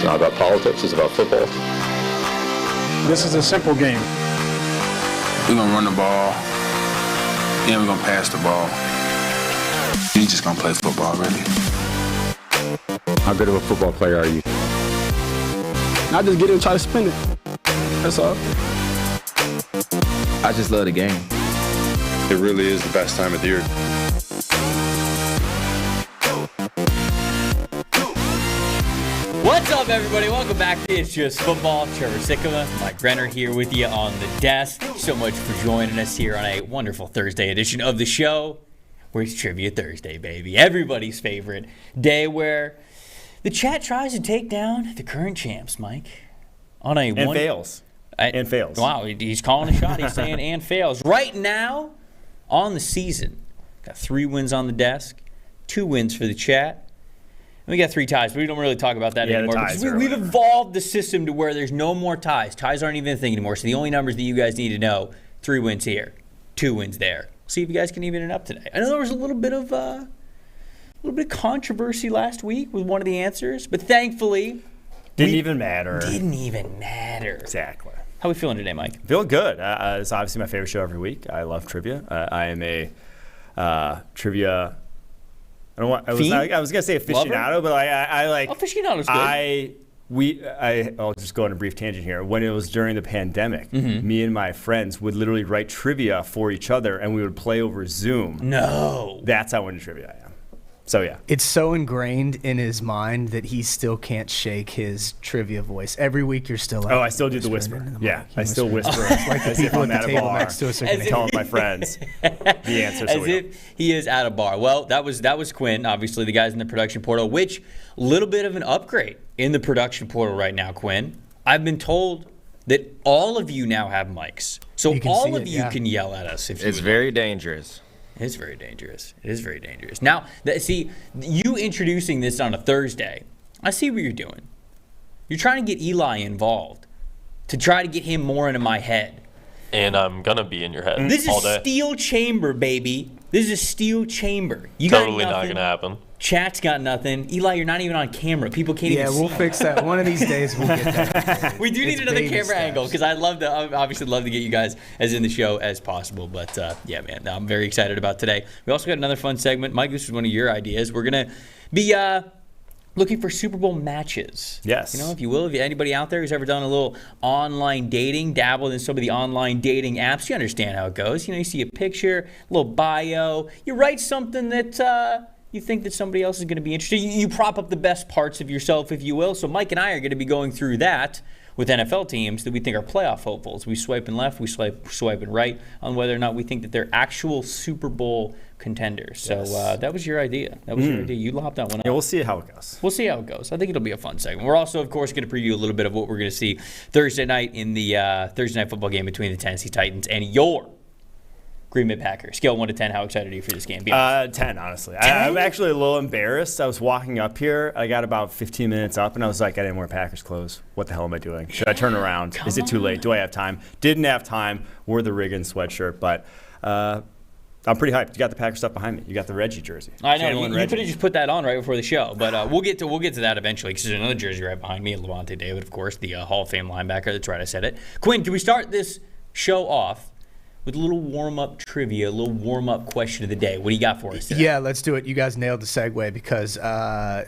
not about politics, it's about football. This is a simple game. We're going to run the ball, then we're going to pass the ball. You're just going to play football, really. How good of a football player are you? I just get it and try to spin it. That's all. I just love the game. It really is the best time of the year. What's up, everybody? Welcome back to It's Just Football. Trevor Sikkema Mike Renner here with you on the desk. Thank you so much for joining us here on a wonderful Thursday edition of the show, where it's Trivia Thursday, baby. Everybody's favorite day where the chat tries to take down the current champs, Mike. Fails. And fails. Wow, he's calling a shot. He's saying and fails. Right now, on the season, got 3 wins on the desk, 2 wins for the chat. And we got 3 ties, but we don't really talk about that anymore. Because we've evolved the system to where there's no more ties. Ties aren't even a thing anymore. So the only numbers that you guys need to know, 3 wins here, 2 wins there. See if you guys can even it up today. I know there was a little bit of controversy last week with one of the answers, but thankfully Didn't even matter. Exactly. How are we feeling today, Mike? Feeling good. It's obviously my favorite show every week. I love trivia. I am a trivia. I was gonna say aficionado, but I like. Aficionado's good. I'll just go on a brief tangent here. When it was during the pandemic, me and my friends would literally write trivia for each other, and we would play over Zoom. No. That's how into trivia I am. So, yeah. It's so ingrained in his mind that he still can't shake his trivia voice. Every week you're still I still do the whisper. Yeah, I still whisper as if I'm at a bar. Next to us telling my friends the answer. As if he is at a bar. Well, that was Quinn, obviously, the guys in the production portal, which little bit of an upgrade in the production portal right now, Quinn. I've been told that all of you now have mics. So all of you can yell at us if you It's very dangerous. It is very dangerous. It is very dangerous. Now, see, you introducing this on a Thursday, I see what you're doing. You're trying to get Eli involved to try to get him more into my head. And I'm going to be in your head all day. This is a steel chamber, baby. This is a steel chamber. You totally got not going to happen. Chat's got nothing. Eli, you're not even on camera. People can't even see. Yeah, we'll fix that. One of these days we'll get that. We do need another camera angle because I'd obviously love to get you guys as in the show as possible. But yeah, man, I'm very excited about today. We also got another fun segment. Mike, this is one of your ideas. We're going to be looking for Super Bowl matches. Yes. You know, if you will, if anybody out there who's ever done a little online dating, dabbled in some of the online dating apps, you understand how it goes. You know, you see a picture, a little bio, you write something that you think that somebody else is going to be interested. You prop up the best parts of yourself, if you will. So Mike and I are going to be going through that with NFL teams that we think are playoff hopefuls. We swiping left, we swiping right on whether or not we think that they're actual Super Bowl contenders. Yes. So that was your idea. That was your idea. You lopped that one up. Yeah, we'll see how it goes. We'll see how it goes. I think it'll be a fun segment. We're also, of course, going to preview a little bit of what we're going to see Thursday night in the Thursday night football game between the Tennessee Titans and your Green Bay Packers. Scale 1 to 10, how excited are you for this game? 10, honestly. 10? I'm actually a little embarrassed. I was walking up here. I got about 15 minutes up, and I was like, I didn't wear Packers clothes. What the hell am I doing? Should I turn around? Is it too late? Do I have time? Didn't have time. Wore the Riggin sweatshirt, but I'm pretty hyped. You got the Packers stuff behind me. You got the Reggie jersey. I know. You could have just put that on right before the show, but we'll get to that eventually because there's another jersey right behind me, Levante David, of course, the Hall of Fame linebacker. That's right, I said it. Quinn, can we start this show off with a little warm-up trivia, a little warm-up question of the day? What do you got for us today? Yeah, let's do it. You guys nailed the segue because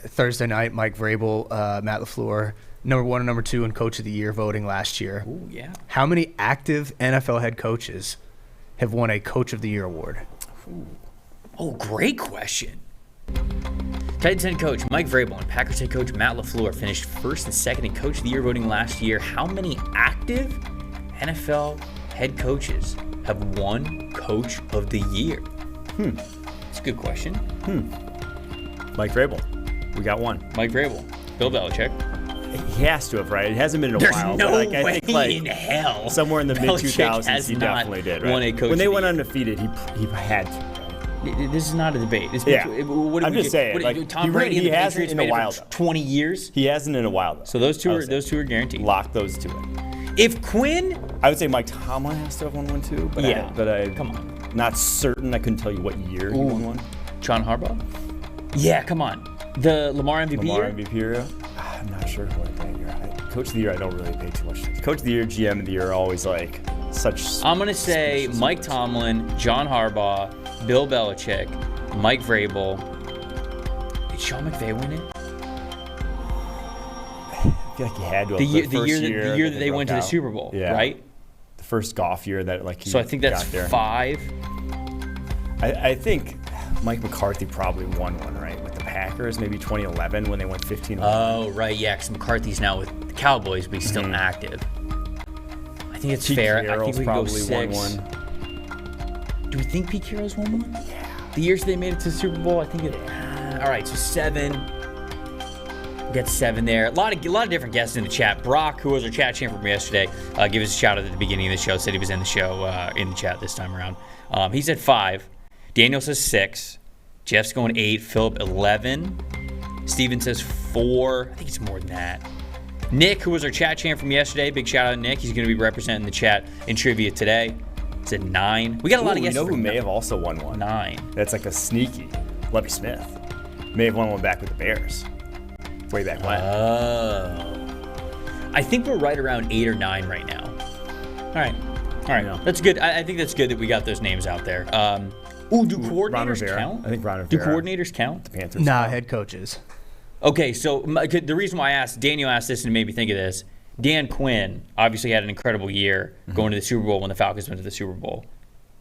Thursday night, Mike Vrabel, Matt LaFleur, number 1 and number 2 in Coach of the Year voting last year. Ooh, yeah. How many active NFL head coaches have won a Coach of the Year award? Ooh. Oh, great question. Titans head coach Mike Vrabel and Packers head coach Matt LaFleur finished 1st and 2nd in Coach of the Year voting last year. How many active NFL head coaches have won Coach of the Year? That's a good question. Mike Vrabel. We got one. Mike Vrabel. Bill Belichick. He has to have, right? It hasn't been in a while. There's no but way I think, in hell. Somewhere in the Belichick mid-2000s, he definitely did, right? Won a coach when they went undefeated, he had to. This is not a debate. I'm just saying. Tom Brady he and the hasn't Patriots in made a while. it for 20 years. He hasn't in a while, though. So those two are guaranteed. Lock those two in. If Quinn, I would say Mike Tomlin has to have won one too. But yeah, I come on. Not certain. I couldn't tell you what year he won one. John Harbaugh. Yeah, come on. The Lamar MVP Lamar year? MVP year. I'm not sure who I think. Coach of the year, I don't really pay too much attention. Coach of the year, GM of the year are always like such. I'm going to say Mike Tomlin, John Harbaugh, Bill Belichick, Mike Vrabel. Did Sean McVay win it? I feel like he had to. The year that they went to the Super Bowl, right? The first golf year that he So I think that's got there. 5. I think Mike McCarthy probably won one, right? With the Packers, maybe 2011 when they went 15-1. Oh, right, yeah, because McCarthy's now with the Cowboys, but he's still active. I think it's fair. I think we can go 6. Won one. Do we think Pete Carroll's won one? Yeah. The years they made it to the Super Bowl, I think it. All right, so 7. We got 7 there. A lot of different guests in the chat. Brock, who was our chat champ from yesterday, give us a shout out at the beginning of the show. Said he was in the show in the chat this time around. He said 5. Daniel says 6. Jeff's going 8. Philip 11. Steven says 4. I think it's more than that. Nick, who was our chat champ from yesterday, big shout out to Nick. He's going to be representing the chat in trivia today. Said 9. We got a lot of guesses. You know who may have also won one? 9. That's like a sneaky. Lovie Smith may have won one back with the Bears. Way back when. I think we're right around 8 or 9 right now. All right. Yeah. That's good. I think that's good that we got those names out there. Do coordinators count? I think Ron Rivera. Do coordinators count? The Panthers. Nah, head coaches. Okay, so the reason why Daniel asked this and made me think of this, Dan Quinn obviously had an incredible year going to the Super Bowl when the Falcons went to the Super Bowl.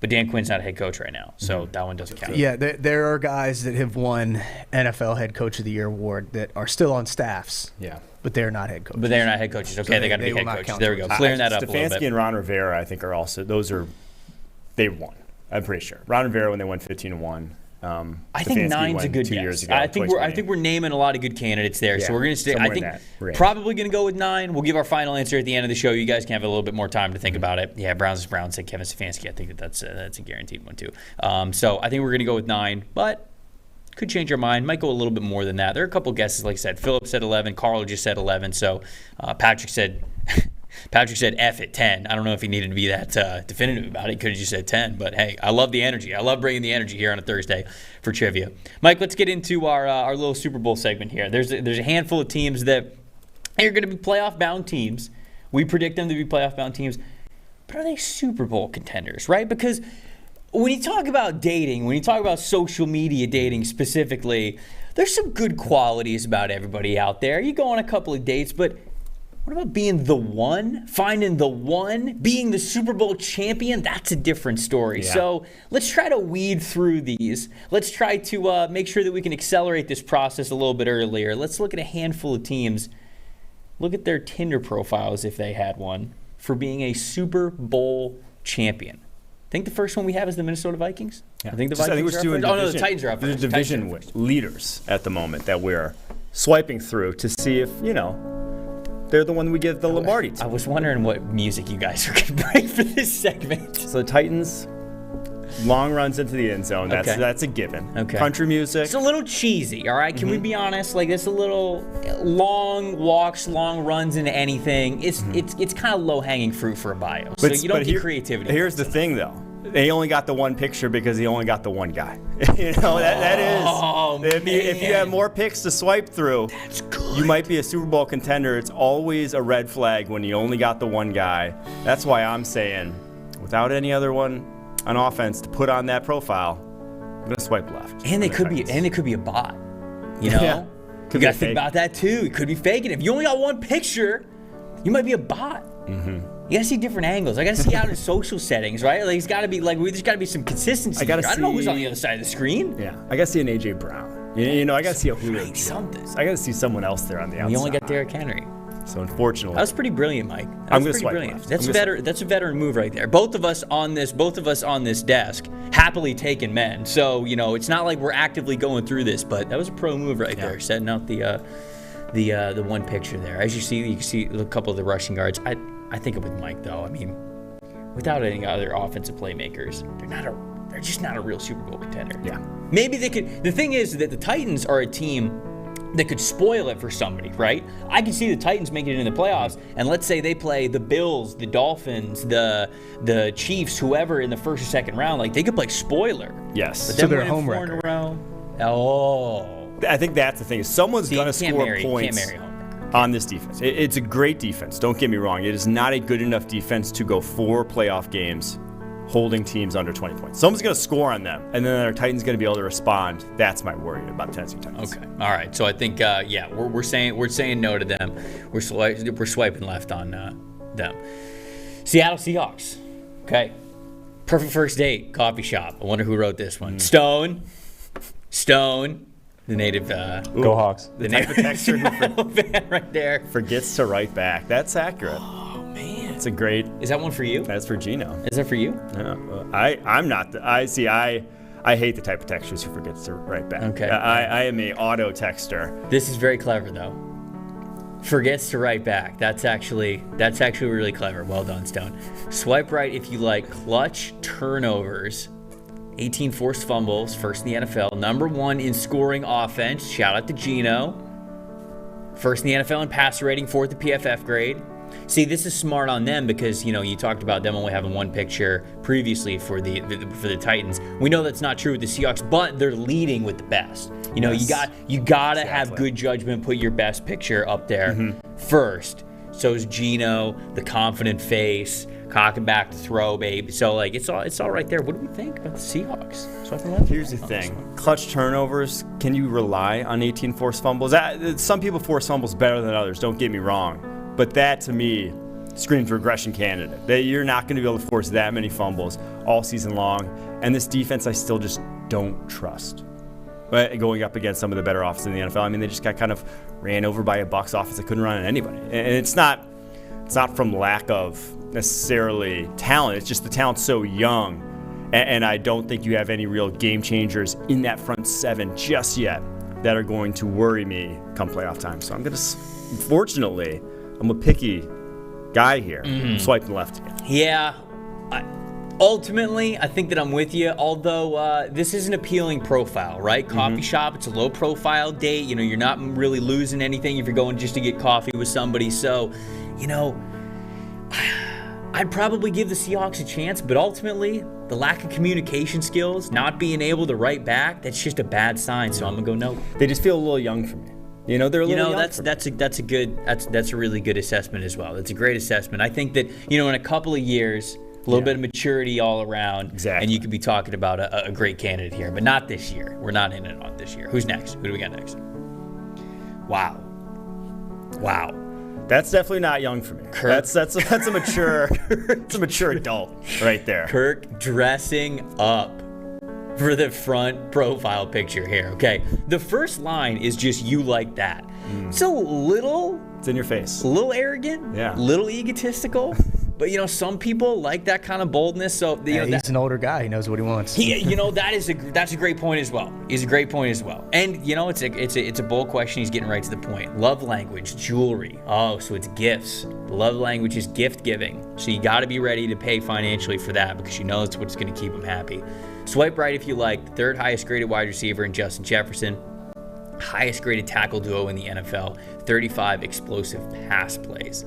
But Dan Quinn's not a head coach right now, so that one doesn't count. Yeah, there are guys that have won NFL Head Coach of the Year award that are still on staffs. Yeah. But they're not head coaches. But they're not head coaches. Okay, So they got to be will head not coaches. count There we go. towards Clearing that up a little Stefanski bit. and Ron Rivera, I think, are also they won. I'm pretty sure. Ron Rivera when they went 15-1. I think Stefanski 9's a won good 2 guess. years ago. I think we're naming a lot of good candidates there. So Yeah, we're gonna stay. I somewhere in think that range. probably gonna go with 9. We'll give our final answer at the end of the show. You guys can have a little bit more time to think about it. Yeah, Brown said Kevin Stefanski. I think that's a guaranteed one too. So I think we're gonna go with 9, but could change our mind. Might go a little bit more than that. There are a couple guesses, like I said. Philip said 11. Carl just said 11. So Patrick said F at 10. I don't know if he needed to be that definitive about it. He could have just said 10. But, hey, I love the energy. I love bringing the energy here on a Thursday for trivia. Mike, let's get into our little Super Bowl segment here. There's a handful of teams that are going to be playoff-bound teams. We predict them to be playoff-bound teams. But are they Super Bowl contenders, right? Because when you talk about dating, when you talk about social media dating specifically, there's some good qualities about everybody out there. You go on a couple of dates, but what about being the one, finding the one, being the Super Bowl champion? That's a different story. Yeah. So let's try to weed through these. Let's try to make sure that we can accelerate this process a little bit earlier. Let's look at a handful of teams. Look at their Tinder profiles, if they had one, for being a Super Bowl champion. I think the first one we have is the Minnesota Vikings. Yeah. I think the Vikings we're are doing up first. Oh, no, the Titans are up first. The division leaders at the moment that we're swiping through to see if, they're the one we give the Lombardi to. I was wondering what music you guys were going to bring for this segment. So the Titans, long runs into the end zone. That's a given. Okay. Country music. It's a little cheesy, all right? Can we be honest? Like, it's a little long walks, long runs into anything. It's kind of low-hanging fruit for a bio. So you don't get creativity. Here's the thing, though. They only got the one picture because he only got the one guy. that is. If you have more picks to swipe through, That's good. you might be a Super Bowl contender. It's always a red flag when you only got the one guy. That's why I'm saying, without any other one on offense to put on that profile, I'm gonna swipe left. And they could be a bot. You know? Yeah. You got to think about that too. It could be faking. If you only got one picture, you might be a bot. Mm-hmm. You gotta see different angles. I gotta see out in social settings, right? Like there's gotta be some consistency. I don't know who's on the other side of the screen. Yeah, I gotta see an AJ Brown. I gotta see a Julio Jones. Something. I gotta see someone else there on the outside. You only got Derrick Henry. So unfortunately, That was pretty brilliant, Mike. I'm gonna swipe left. That's a veteran move right there. Both of us on this desk, happily taken men. So it's not like we're actively going through this, but that was a pro move right there, setting out the one picture there. As you can see a couple of the rushing yards. I think with Mike though. I mean, without any other offensive playmakers, they're just not a real Super Bowl contender. Yeah. Maybe they could. The thing is that the Titans are a team that could spoil it for somebody, right? I can see the Titans making it in the playoffs, and let's say they play the Bills, the Dolphins, the Chiefs, whoever in the first or second round. Like they could play spoiler. Yes. But So then they're winning home 4 in record. a row. Oh. I think that's the thing. Someone's gonna Can't score marry points. home record. on this defense. It's a great defense. Don't get me wrong. It is not a good enough defense to go 4 playoff games holding teams under 20 points. Someone's going to score on them, and then our Titans going to be able to respond. That's my worry about Tennessee Titans. Okay. All right. So I think, we're saying no to them. We're swiping left on them. Seattle Seahawks. Okay. Perfect first date, coffee shop. I wonder who wrote this one. Stone, the native. Go Hawks. The type of texter who fan right there. forgets to write back. That's accurate. Oh man. It's a great. Is that one for you? That's for Gino. Is that for you? Yeah, I'm not. I hate the type of texters who forgets to write back. Okay. I am a auto texter. This is very clever though. Forgets to write back. That's actually really clever. Well done, Stone. Swipe right if you like clutch turnovers. 18 forced fumbles, first in the NFL. Number 1 in scoring offense. Shout out to Gino. First in the NFL in passer rating, 4th the PFF grade. See, this is smart on them because, you talked about them only having 1 picture previously for the Titans. We know that's not true with the Seahawks, but they're leading with the best. Yes. You gotta have good judgment, put your best picture up there first. So is Gino, the confident face, cocking back to throw, baby. So it's all right there. What do we think about the Seahawks? Here's the thing. Clutch turnovers, can you rely on 18 forced fumbles? Some people force fumbles better than others, don't get me wrong. But that, to me, screams regression candidate. That you're not going to be able to force that many fumbles all season long. And this defense, I still just don't trust. But going up against some of the better offenses in the NFL, I mean, they just got kind of ran over by a Bucs offense that couldn't run on anybody. And it's not from lack of necessarily talent. It's just the talent's so young. And I don't think you have any real game changers in that front 7 just yet that are going to worry me come playoff time. So I'm going to, unfortunately, I'm a picky guy here. I'm swiping left again. Yeah. Ultimately, I think that I'm with you, although this is an appealing profile, right? Coffee shop, it's a low-profile date. You're not really losing anything if you're going just to get coffee with somebody. So, I'd probably give the Seahawks a chance, but ultimately, the lack of communication skills, not being able to write back, that's just a bad sign, so I'm going to go no. They just feel a little young for me. They're a little young. That's a really good assessment as well. That's a great assessment. I think that, in a couple of years, a little bit of maturity all around, exactly, and you could be talking about a great candidate here, but not this year. We're not in it on this year. Who's next? Who do we got next? Wow. That's definitely not young for me. Kirk. That's a mature it's a mature adult right there. Kirk dressing up for the front profile picture here. Okay, the first line is just "you like that." It's a little. It's in your face. A little arrogant. Yeah. A little egotistical. But some people like that kind of boldness. So he's an older guy. He knows what he wants. That's a great point as well. He's a great point as well. And it's a bold question. He's getting right to the point. Love language, jewelry. Oh, so it's gifts. The love language is gift giving. So you got to be ready to pay financially for that because it's what's going to keep him happy. Swipe right if you like. The 3rd highest graded wide receiver in Justin Jefferson. Highest graded tackle duo in the NFL. 35 explosive pass plays.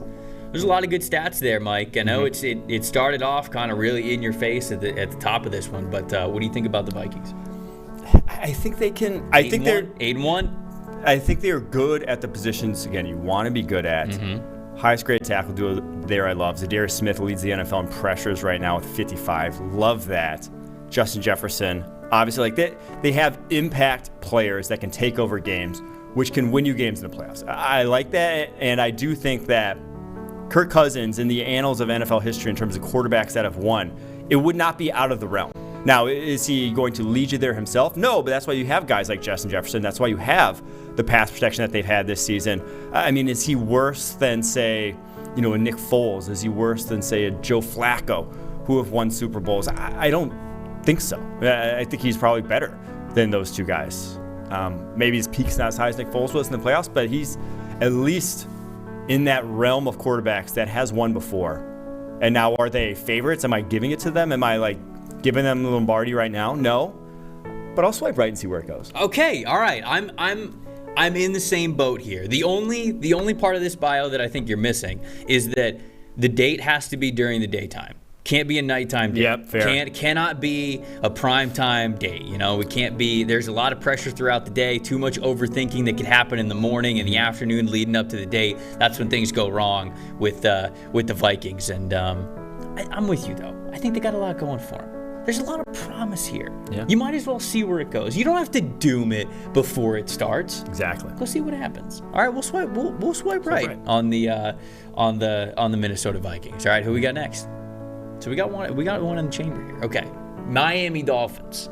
There's a lot of good stats there, Mike. I know it started off kind of really in your face at the top of this one, but what do you think about the Vikings? I think they can. 8-1. I think they are good at the positions again you want to be good at. Highest graded tackle duo there. I love Zadarius Smith leads the NFL in pressures right now with 55. Love that. Justin Jefferson, obviously, they have impact players that can take over games, which can win you games in the playoffs. I like that, and I do think that Kirk Cousins, in the annals of NFL history in terms of quarterbacks that have won, it would not be out of the realm. Now, is he going to lead you there himself? No, but that's why you have guys like Justin Jefferson. That's why you have the pass protection that they've had this season. I mean, is he worse than, say, a Nick Foles? Is he worse than, say, a Joe Flacco, who have won Super Bowls? I don't think so. I think he's probably better than those two guys. Maybe his peak's not as high as Nick Foles was in the playoffs, but he's at least in that realm of quarterbacks that has won before. And now, are they favorites? Am I giving it to them? Am I giving them the Lombardi right now? No. But I'll swipe right and see where it goes. Okay, all right. I'm in the same boat here. The only part of this bio that I think you're missing is that the date has to be during the daytime. Can't be a nighttime date. Yep, fair. Cannot be a primetime date. We can't be. There's a lot of pressure throughout the day. Too much overthinking that could happen in the morning and the afternoon leading up to the date. That's when things go wrong with the Vikings. And I'm with you though. I think they got a lot going for them. There's a lot of promise here. Yeah. You might as well see where it goes. You don't have to doom it before it starts. Exactly. Go see what happens. All right, we'll swipe right on the Minnesota Vikings. All right, who we got next? So we got one in the chamber here. Okay. Miami Dolphins.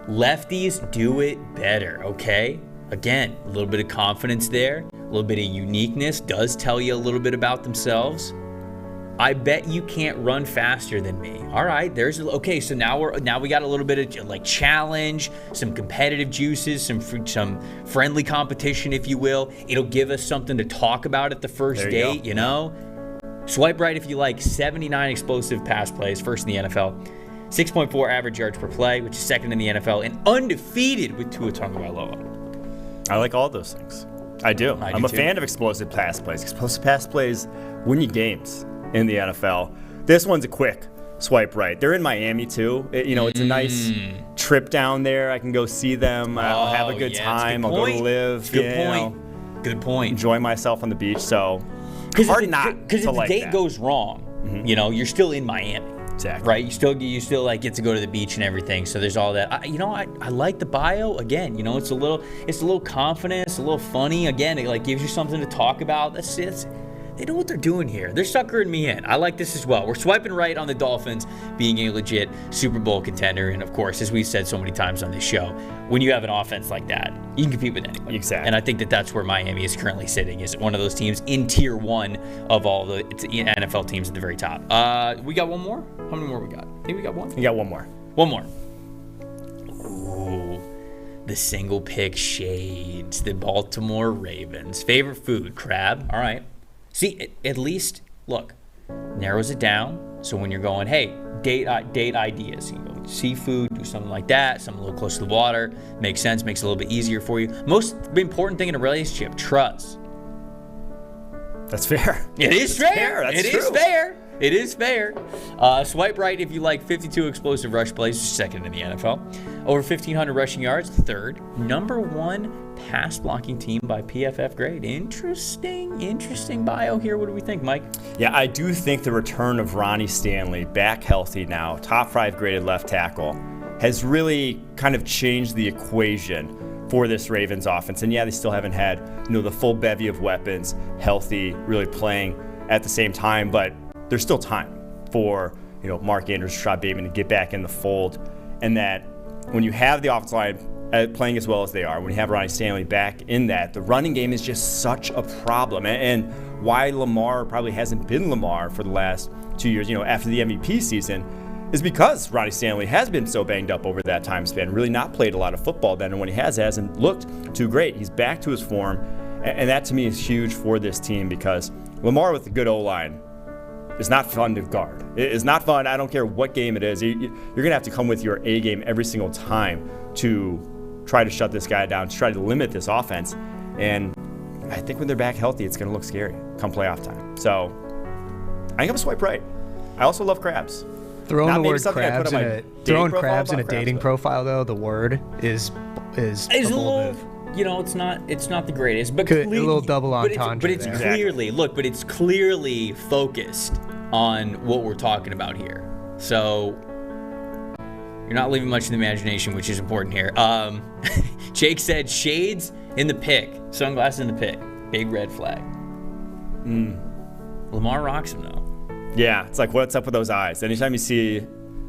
Lefties do it better, okay? Again, a little bit of confidence there, a little bit of uniqueness, does tell you a little bit about themselves. I bet you can't run faster than me. All right, so now we got a little bit of like challenge, some competitive juices, some friendly competition, if you will. It'll give us something to talk about at the first date, you know? Swipe right if you like. 79 explosive pass plays, first in the NFL. 6.4 average yards per play, which is second in the NFL, and undefeated with Tua Tagovailoa. I like all those things. I do. I'm a fan of explosive pass plays. Explosive pass plays win you games in the NFL. This one's a quick swipe right. They're in Miami too. It's a nice trip down there. I can go see them. I'll have a good time. I'll go to live. Good point. Enjoy myself on the beach. So hard not because if the date that. goes wrong, you're still in Miami. Exactly. Right? You still like get to go to the beach and everything. So there's all that. I like the bio. Again, it's a little confident, it's a little funny. Again, it like gives you something to talk about. They know what they're doing here. They're suckering me in. I like this as well. We're swiping right on the Dolphins being a legit Super Bowl contender. And of course, as we've said so many times on this show, when you have an offense like that, you can compete with anybody. Exactly. And I think that's where Miami is currently sitting, is one of those teams in tier 1 of all the NFL teams at the very top. We got one more? How many more we got? I think we got one? We got one more. One more. Ooh. The single pick shades. The Baltimore Ravens. Favorite food? Crab. All right. See, at least, look, narrows it down. So when you're going, hey, date ideas, seafood, do something like that, something a little close to the water, makes sense, makes it a little bit easier for you. Most important thing in a relationship, trust. That's fair. It is fair. That's It true. is fair. It is fair. Swipe right if you like 52 explosive rush plays, second in the NFL. Over 1,500 rushing yards, third. Number 1 pass blocking team by PFF grade. Interesting bio here. What do we think, Mike? Yeah, I do think the return of Ronnie Stanley, back healthy now, top 5 graded left tackle, has really kind of changed the equation for this Ravens offense. And yeah, they still haven't had the full bevy of weapons, healthy, really playing at the same time, but there's still time for Mark Andrews, Rashad Bateman to get back in the fold, and that when you have the offensive line playing as well as they are, when you have Ronnie Stanley back in that, the running game is just such a problem. And why Lamar probably hasn't been Lamar for the last 2 years, after the MVP season, is because Ronnie Stanley has been so banged up over that time span, really not played a lot of football then, and when he hasn't looked too great. He's back to his form, and that to me is huge for this team, because Lamar with a good O-line is not fun to guard. It is not fun. I don't care what game it is. You're going to have to come with your A game every single time to try to shut this guy down, to try to limit this offense. And I think when they're back healthy, it's going to look scary come playoff time. So I think I'm going to swipe right. I also love crabs. Throwing the word crabs in a dating profile, though, the word is a little. It's not the greatest, but a little double entendre. But it's clearly focused on what we're talking about here. So you're not leaving much to the imagination, which is important here. Jake said shades in the pick, sunglasses in the pick, big red flag. Lamar rocks him though. Yeah, it's like, what's up with those eyes? Anytime you see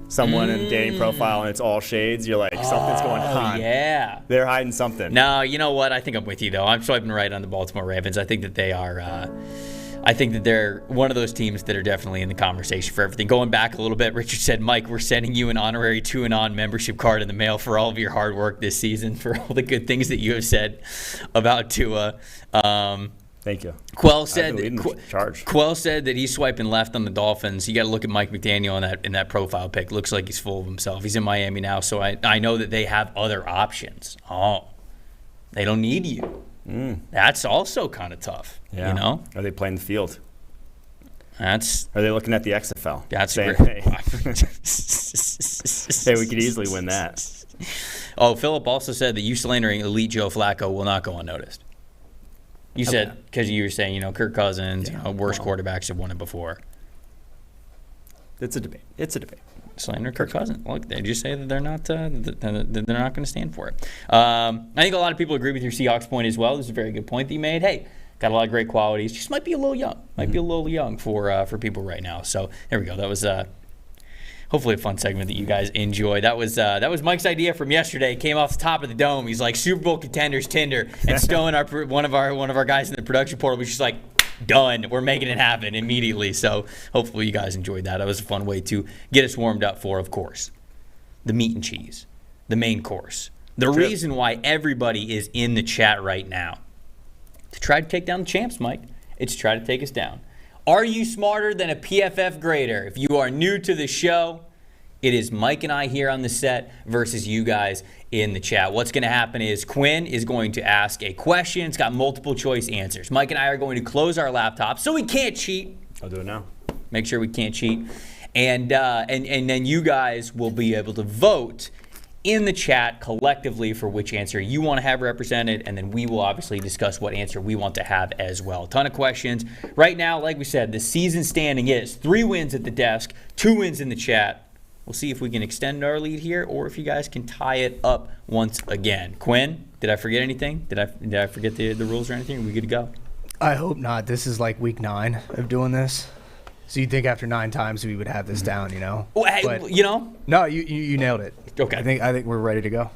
someone in a dating profile and it's all shades, you're like, something's going on. Yeah. They're hiding something. No, you know what? I think I'm with you, though. I'm swiping right on the Baltimore Ravens. I think that they are I think that they're one of those teams that are definitely in the conversation for everything. Going back a little bit, Richard said, Mike, we're sending you an honorary 2-and-on membership card in the mail for all of your hard work this season, for all the good things that you have said about Tua. Thank you. Quell said that he's swiping left on the Dolphins. You got to look at Mike McDaniel in that profile pic. Looks like he's full of himself. He's in Miami now, so I know that they have other options. Oh, they don't need you. That's also kind of tough. Yeah. Are they playing the field? Are they looking at the XFL? That's saying, great. Hey, we could easily win that. Oh, Philip also said that you slandering elite Joe Flacco will not go unnoticed. You said, because you were saying, Kirk Cousins, worst quarterbacks have won it before. It's a debate. Slander Kirk Cousins. Look, they just say that they're not going to stand for it. I think a lot of people agree with your Seahawks point as well. This is a very good point that you made. Hey, got a lot of great qualities. Just might be a little young. Be a little young for people right now. So there we go. That was hopefully a fun segment that you guys enjoy. That was Mike's idea from yesterday. Came off the top of the dome. He's like Super Bowl contenders Tinder, and Stone, one of our guys in the production portal, was just like, done. We're making it happen immediately. So hopefully you guys enjoyed that. That was a fun way to get us warmed up for, of course, the meat and cheese, the main course. The reason why everybody is in the chat right now, to try to take down the champs, Mike. It's to try to take us down. Are you smarter than a PFF grader? If you are new to the show, it is Mike and I here on the set versus you guys in the chat. What's going to happen is Quinn is going to ask a question. It's got multiple choice answers. Mike and I are going to close our laptops so we can't cheat. I'll do it now. Make sure we can't cheat. And then you guys will be able to vote in the chat collectively for which answer you want to have represented, and then we will obviously discuss what answer we want to have as well. A ton of questions. Right now, like we said, the season standing is 3 wins at the desk, 2 wins in the chat. We'll see if we can extend our lead here or if you guys can tie it up once again. Quinn, did I forget anything? Did I forget the rules or anything? Are we good to go? I hope not. This is like week 9 of doing this. So you'd think after 9 times we would have this down, Well, hey, But, No, you nailed it. Okay. I think we're ready to go.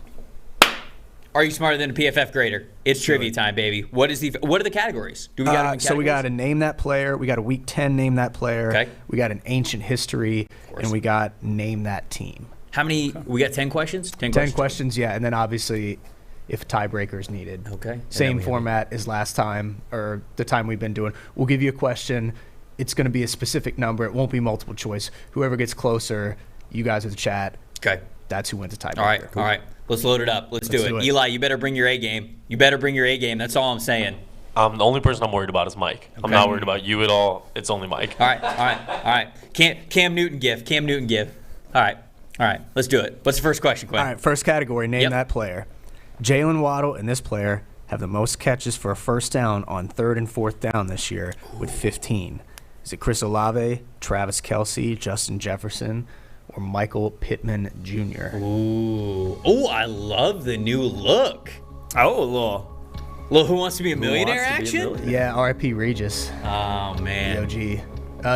Are you smarter than a PFF grader? It's trivia time, baby. What are the categories? Do we got them in categories? So we got to name that player. We got a week 10 name that player. Okay. We got an ancient history, and we got name that team. How many? We got 10 questions? 10 questions, yeah. And then obviously if a tiebreaker is needed. Okay. Same format as last time or the time we've been doing. We'll give you a question. It's going to be a specific number. It won't be multiple choice. Whoever gets closer, you guys in the chat. Okay. That's who wins the tiebreaker. All right. Let's load it up. Let's do it. Eli, you better bring your A game. That's all I'm saying. The only person I'm worried about is Mike. I'm not worried about you at all. It's only Mike. All right. Cam Newton give. All right. Let's do it. What's the first question, Quinn? All right, first category, name that player. Jalen Waddle and this player have the most catches for a first down on 3rd and 4th down this year with 15. Is it Chris Olave, Travis Kelce, Justin Jefferson, or Michael Pittman Jr.? Ooh, I love the new look. Oh, little Who Wants to Be a Millionaire action? Yeah, R.I.P. Regis. Oh, man. OG.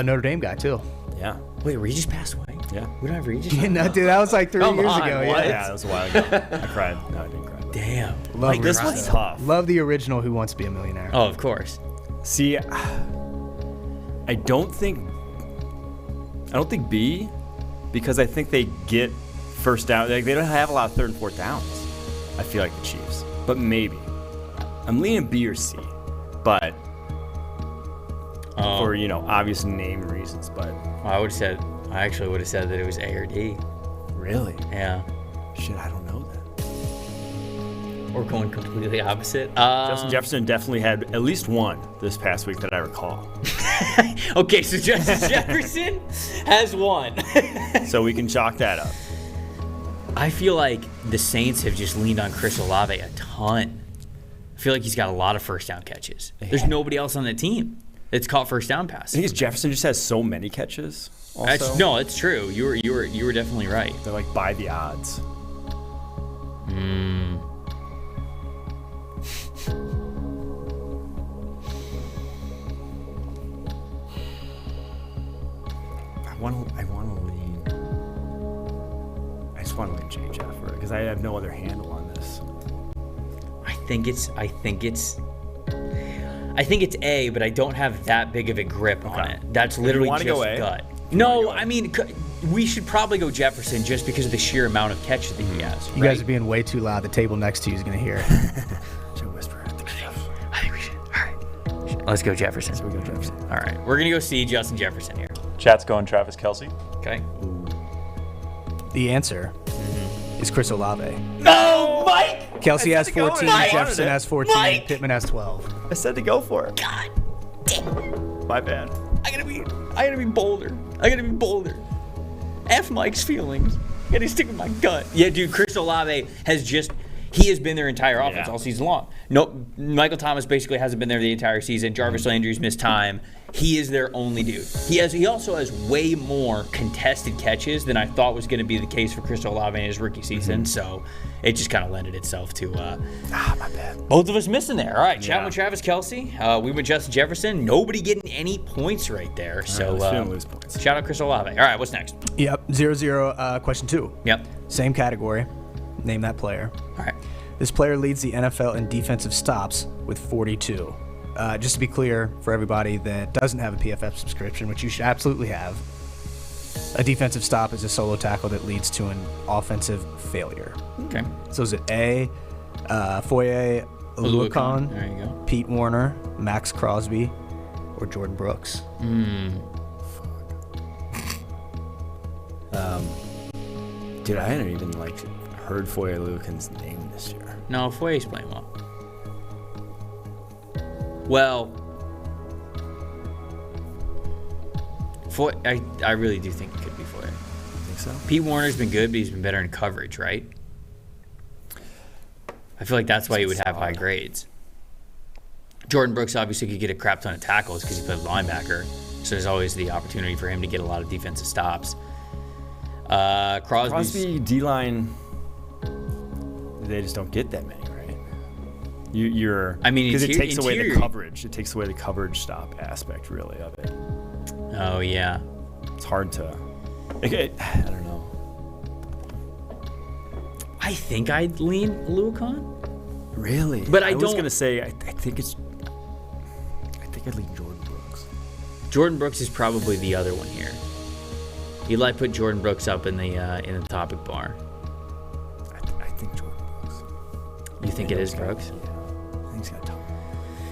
Notre Dame guy, too. Yeah. Wait, Regis passed away? Yeah. We don't have Regis? No, dude, that was like 3 years ago. Yeah, that was a while ago. I cried. No, I didn't cry. Damn. Love This was tough. Love the original Who Wants to Be a Millionaire. Oh, of course. See, I don't think B, because I think they get first down. Like, they don't have a lot of 3rd and 4th downs. I feel like the Chiefs, but maybe I'm leaning B or C, but for obvious name reasons. But I actually would have said that it was A or D. Really? Yeah. Shit, I don't know that. We're going completely opposite. Justin Jefferson definitely had at least one this past week that I recall. Okay, so Justin Jefferson has one. So we can chalk that up. I feel like the Saints have just leaned on Chris Olave a ton. I feel like he's got a lot of first down catches. There's nobody else on the team that's caught first down passes. I think Jefferson just has so many catches. Also. It's true. You were definitely right. They're like by the odds. I just want to lean J. Jeff because I have no other handle on this. I think it's A, but I don't have that big of a grip on it. That's literally just gut. No, I mean, we should probably go Jefferson just because of the sheer amount of catches that he has. You guys are being way too loud. The table next to you is going to hear. Should whisper. I think we should. All right. Let's go Jefferson. So we go Jefferson. All right. We're going to go see Justin Jefferson here. Chat's going Travis Kelce. Okay. The answer is Chris Olave. No, Mike! Kelce has 14, Mike! Jefferson has 14, Mike! Pittman has 12. I said to go for it. God damn. My bad. I I gotta be bolder. F Mike's feelings. I gotta stick with my gut. Yeah, dude, Chris Olave he has been their entire offense all season long. No, Michael Thomas basically hasn't been there the entire season. Jarvis Landry's missed time. He is their only dude. He also has way more contested catches than I thought was going to be the case for Chris Olave in his rookie season. So it just kind of lended itself to my bad. Both of us missing there. All right, chat with Travis Kelce. We with Justin Jefferson. Nobody getting any points right there. So lose points. Shout out Chris Olave. All right, what's next? Yep, 0-0, question 2. Yep. Same category. Name that player. All right. This player leads the NFL in defensive stops with 42. Just to be clear for everybody that doesn't have a PFF subscription, which you should absolutely have, a defensive stop is a solo tackle that leads to an offensive failure. Okay. So is it A, Foye Oluokun, There you go. Pete Warner, Max Crosby, or Jordan Brooks? Dude, I hadn't even heard Foye Oluokun's name this year. No, Foye's playing well. Well, I really do think it could be Foye. Think so? Pete Warner's been good, but he's been better in coverage, right? I feel like that's why he would have high grades. Jordan Brooks obviously could get a crap ton of tackles because he played linebacker, so there's always the opportunity for him to get a lot of defensive stops. Crosby D-line, they just don't get that many, right? Because it takes away the coverage. It takes away the coverage stop aspect, really, of it. Oh, yeah. It's hard to... I don't know. I think I'd lean Oluokun. Really? But I was don't... going to say, I think I'd lean Jordan Brooks. Jordan Brooks is probably the other one here. Eli put Jordan Brooks up in the topic bar. I think Jordan Brooks. You think it is Brooks? Yeah. I think he's got time.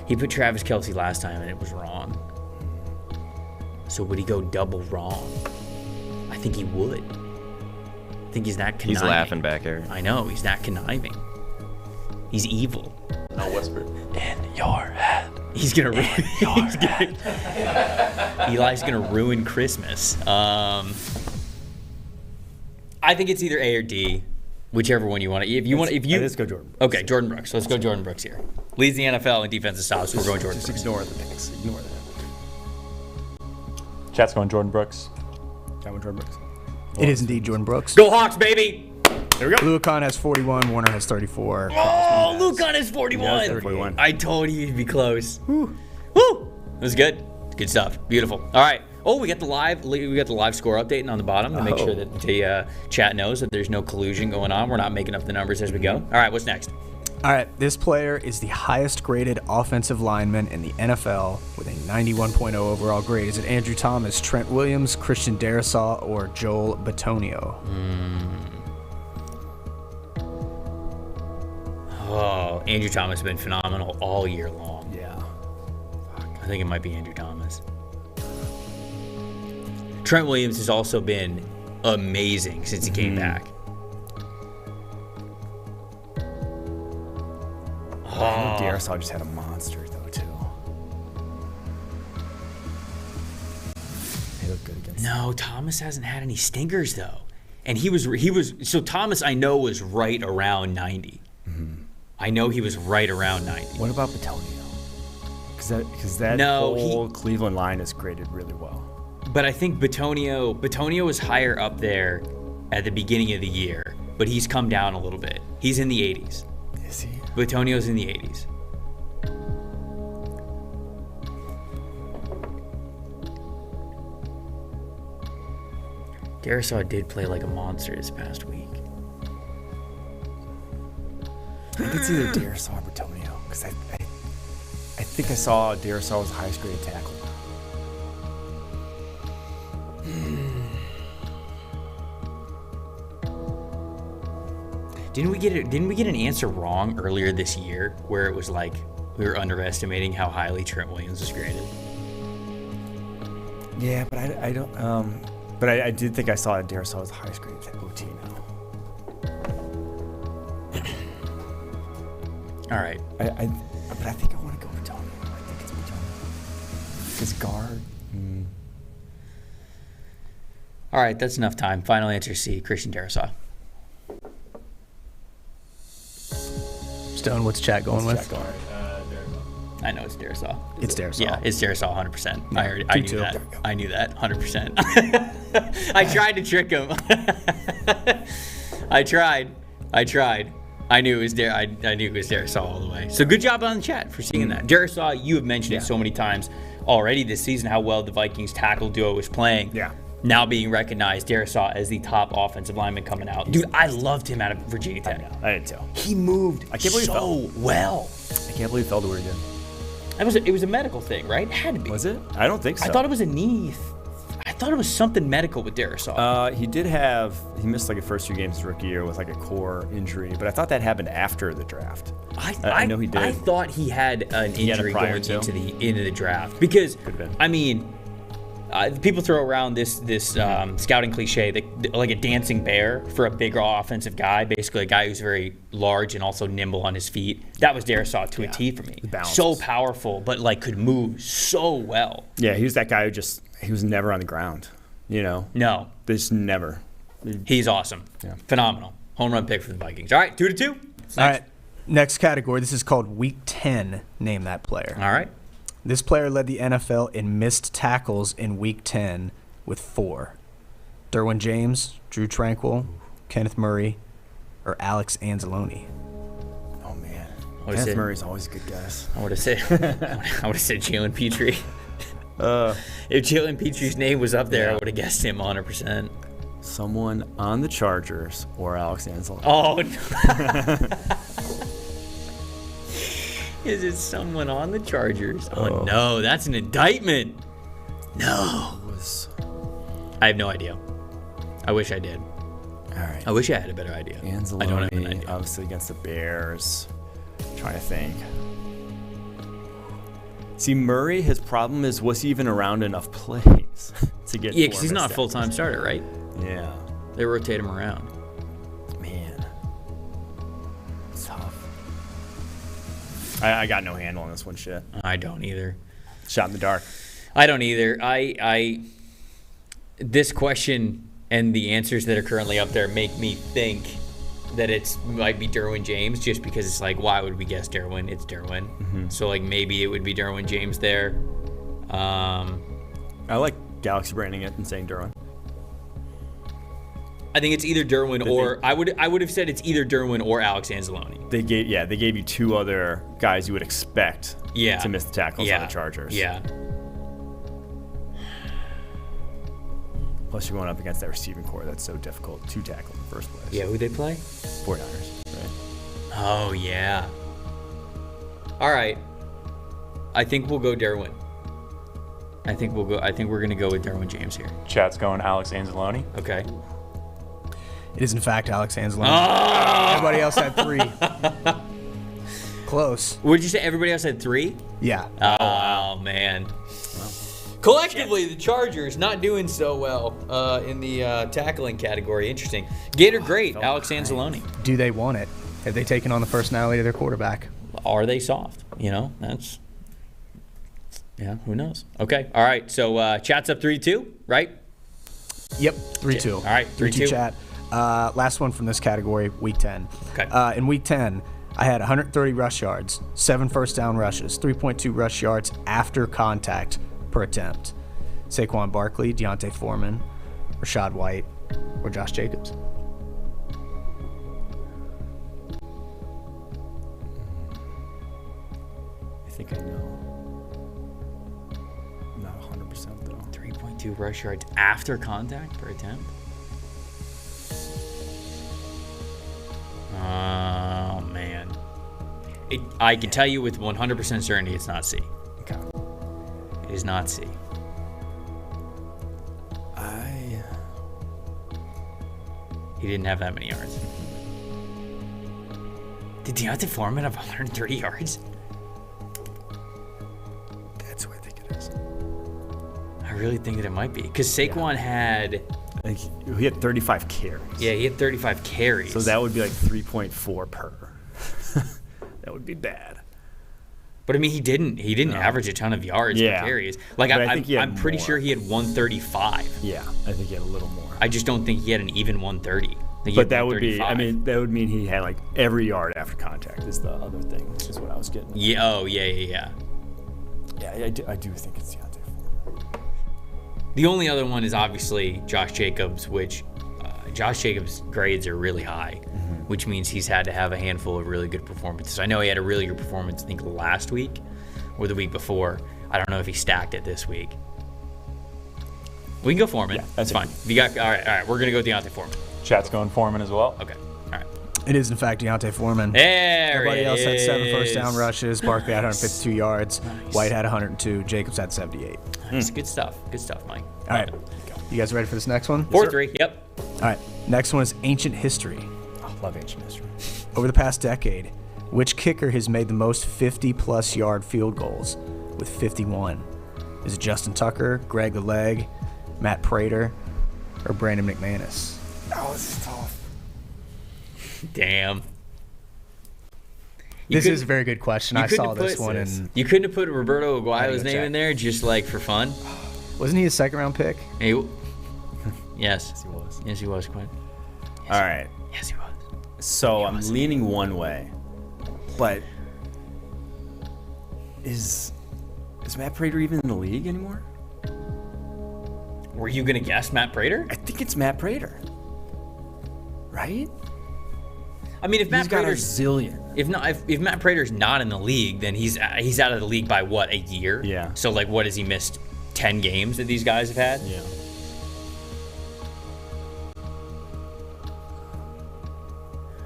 He put Travis Kelce last time and it was wrong. So would he go double wrong? I think he would. I think he's that conniving. He's laughing back there. I know, he's that conniving. He's evil. I'll whisper. In your head. He's gonna ruin. Eli's gonna ruin Christmas. I think it's either A or D, whichever one you want. Let's go Jordan Brooks. Okay, Jordan Brooks. Let's go Jordan Brooks here. Leads the NFL in defensive stops. We're going Jordan Brooks. Ignore the picks. Ignore that. Chat's going Jordan Brooks. Jordan Brooks. It is indeed Jordan Brooks. Go Hawks, baby! There we go. Oluokun has 41. Warner has 34. Oh, Oluokun is 41. 41. I told you he'd be close. Woo! It was good. Good stuff. Beautiful. All right. Oh, we got the live score updating on the bottom to make sure that the chat knows that there's no collusion going on. We're not making up the numbers as we go. All right. What's next? All right, this player is the highest graded offensive lineman in the NFL with a 91.0 overall grade. Is it Andrew Thomas, Trent Williams, Christian Darrisaw, or Joel Bitonio? Oh, Andrew Thomas has been phenomenal all year long. Yeah. I think it might be Andrew Thomas. Trent Williams has also been amazing since he came back. I know Darrisaw just had a monster though too. He looked good against. No, Thomas hasn't had any stinkers though, and he was so Thomas I know was right around 90. I know he was right around 90. What about Bitonio? Because that whole Cleveland line is graded really well. But I think Bitonio was higher up there at the beginning of the year, but he's come down a little bit. He's in the 80s. Is he? Bitonio's in the 80s. Darrisaw did play like a monster this past week. I think it's either Darrisaw or Bitonio because I think I saw Darrisaw was the highest graded tackle. Didn't we get an answer wrong earlier this year where it was like we were underestimating how highly Trent Williams was graded? Yeah, but I don't. But I did think I saw Darrisaw was the highest graded OT now. All right. But I think I want to go Bitonio. I think it's Bitonio. Because guard. All right, that's enough time. Final answer C, Christian Darrisaw. Stone, what's chat going with? I know it's Darrisaw. It's Darrisaw. Yeah, it's Darrisaw 100%. I knew 2-2. that. I knew that 100%. I tried to trick him. I tried. I knew it was I knew it was Darrisaw all the way. So good job on the chat for seeing that. Darrisaw, you have mentioned it so many times already this season how well the Vikings tackle duo is playing. Yeah. Now being recognized, Darrisaw as the top offensive lineman coming out. Dude, I loved him out of Virginia Tech. I did too. He moved so well. I can't believe he fell to where he did. It was a medical thing, right? It had to be. Was it? I don't think so. I thought it was a knee. I thought it was something medical with Darrisaw. He missed like the first few games his rookie year with like a core injury, but I thought that happened after the draft. I know he did. I thought he had an injury going into the draft because been. I mean, people throw around this scouting cliche that like a dancing bear for a bigger offensive guy, basically a guy who's very large and also nimble on his feet. That was Darrisaw to a T for me. So powerful, but like could move so well. Yeah, he was that guy who he was never on the ground. You know? No. Just never. He's awesome. Yeah. Phenomenal. Home run pick for the Vikings. All right, 2-2. All right. Next category. This is called Week 10. Name that player. All right. This player led the NFL in missed tackles in Week 10 with 4. Derwin James, Drew Tranquil, Kenneth Murray, or Alex Anzalone. Oh, man. Kenneth Murray's always a good guess. I would have said Jalen Petrie. If Jalen Petrie's name was up there, I would have guessed him 100%. Someone on the Chargers or Alex Anzalone. Oh, no. Is it someone on the Chargers? Oh, no. That's an indictment. No. I have no idea. I wish I did. All right. I wish I had a better idea. Anzalone, I don't have an idea. obviously against the Bears. Trying to think. See, Murray, his problem is, was he even around enough plays to get? Yeah, because he's not a full-time starter, right? Yeah. They rotate him around. Man, it's tough. I got no handle on this one. Shit. I don't either. Shot in the dark. I don't either. This question and the answers that are currently up there make me think that it might be Derwin James, just because it's like, why would we guess Derwin? It's Derwin. Mm-hmm. So like maybe it would be Derwin James there. I like Galaxy branding it and saying Derwin. I think it's either Derwin or I would have said it's either Derwin or Alex Anzalone. They gave you two other guys you would expect to miss the tackles on the Chargers. Yeah. Plus, you're going up against that receiving core that's so difficult to tackle in the first place. Yeah, who'd they play? 49ers, right? Oh, yeah. All right. I think we'll go Derwin. I think we're going to go with Derwin James here. Chat's going Alex Anzalone. Okay. It is, in fact, Alex Anzalone. Oh! Everybody else had 3. Close. What did you say? Everybody else had 3? Yeah. Oh, man. Collectively, the Chargers not doing so well in the tackling category. Interesting. Gator great, Alex Anzalone. Do they want it? Have they taken on the personality of their quarterback? Are they soft? You know, who knows? Okay, all right. So chat's up 3-2, right? Yep, 3-2. All right, 3-2. Chat. Last one from this category, Week 10. Okay. In Week 10, I had 130 rush yards, 7 first down rushes, 3.2 rush yards after contact per attempt. Saquon Barkley, Deontay Foreman, Rashad White, or Josh Jacobs. I think I know. I'm not 100% though. 3.2 rush yards after contact per attempt? Oh, man. I can tell you with 100% certainty it's not C. Okay. It is not C. He didn't have that many yards. Did Deontay Foreman have 130 yards? That's what I think it is. I really think that it might be. Because Saquon had... I think he had 35 carries. Yeah, he had 35 carries. So that would be like 3.4 per. That would be bad. But I mean, he didn't average a ton of yards or carries. Like But I think he had I'm pretty more. sure he had 135. Yeah, I think he had a little more. I just don't think he had an even 130. I think he But had that would be, 135. that would mean he had like every yard after contact is the other thing, is what I was getting at. Yeah. Oh yeah. Yeah, I do think it's Deontay Foreman. The only other one is obviously Josh Jacobs, which Josh Jacobs' grades are really high, which means he's had to have a handful of really good performances. I know he had a really good performance, I think, last week or the week before. I don't know if he stacked it this week. We can go Foreman. Yeah, that's fine. If you got all right. We're gonna go Deontay Foreman. Chat's going Foreman as well. Okay. All right. It is, in fact, Deontay Foreman. There Everybody it else had 7 is. first down rushes. Barkley had 152 yards. White had 102. Jacobs had 78. Nice. Good stuff. Good stuff, Mike. All right. You guys ready for this next one? 4-3. Yep. All right. Next one is ancient history. I love ancient history. Over the past decade, which kicker has made the most 50-plus yard field goals with 51? Is it Justin Tucker, Greg the Leg, Matt Prater, or Brandon McManus? Oh, this is tough. Damn. This is a very good question. I saw this one. And You couldn't have put Roberto Aguayo's name in there just like for fun? wasn't he a second-round pick? Hey, yes. Yes, he was. Yes, he was, Quinn. All right. Yes, he was. So I'm leaning one way, but is Matt Prater even in the league anymore? Were you going to guess Matt Prater? I think it's Matt Prater. Right? I mean, if Matt He's got a Prater's zillion. if Matt Prater's not in the league, then he's out of the league by what, a year? Yeah. So like, what has he missed? 10 games that these guys have had? Yeah.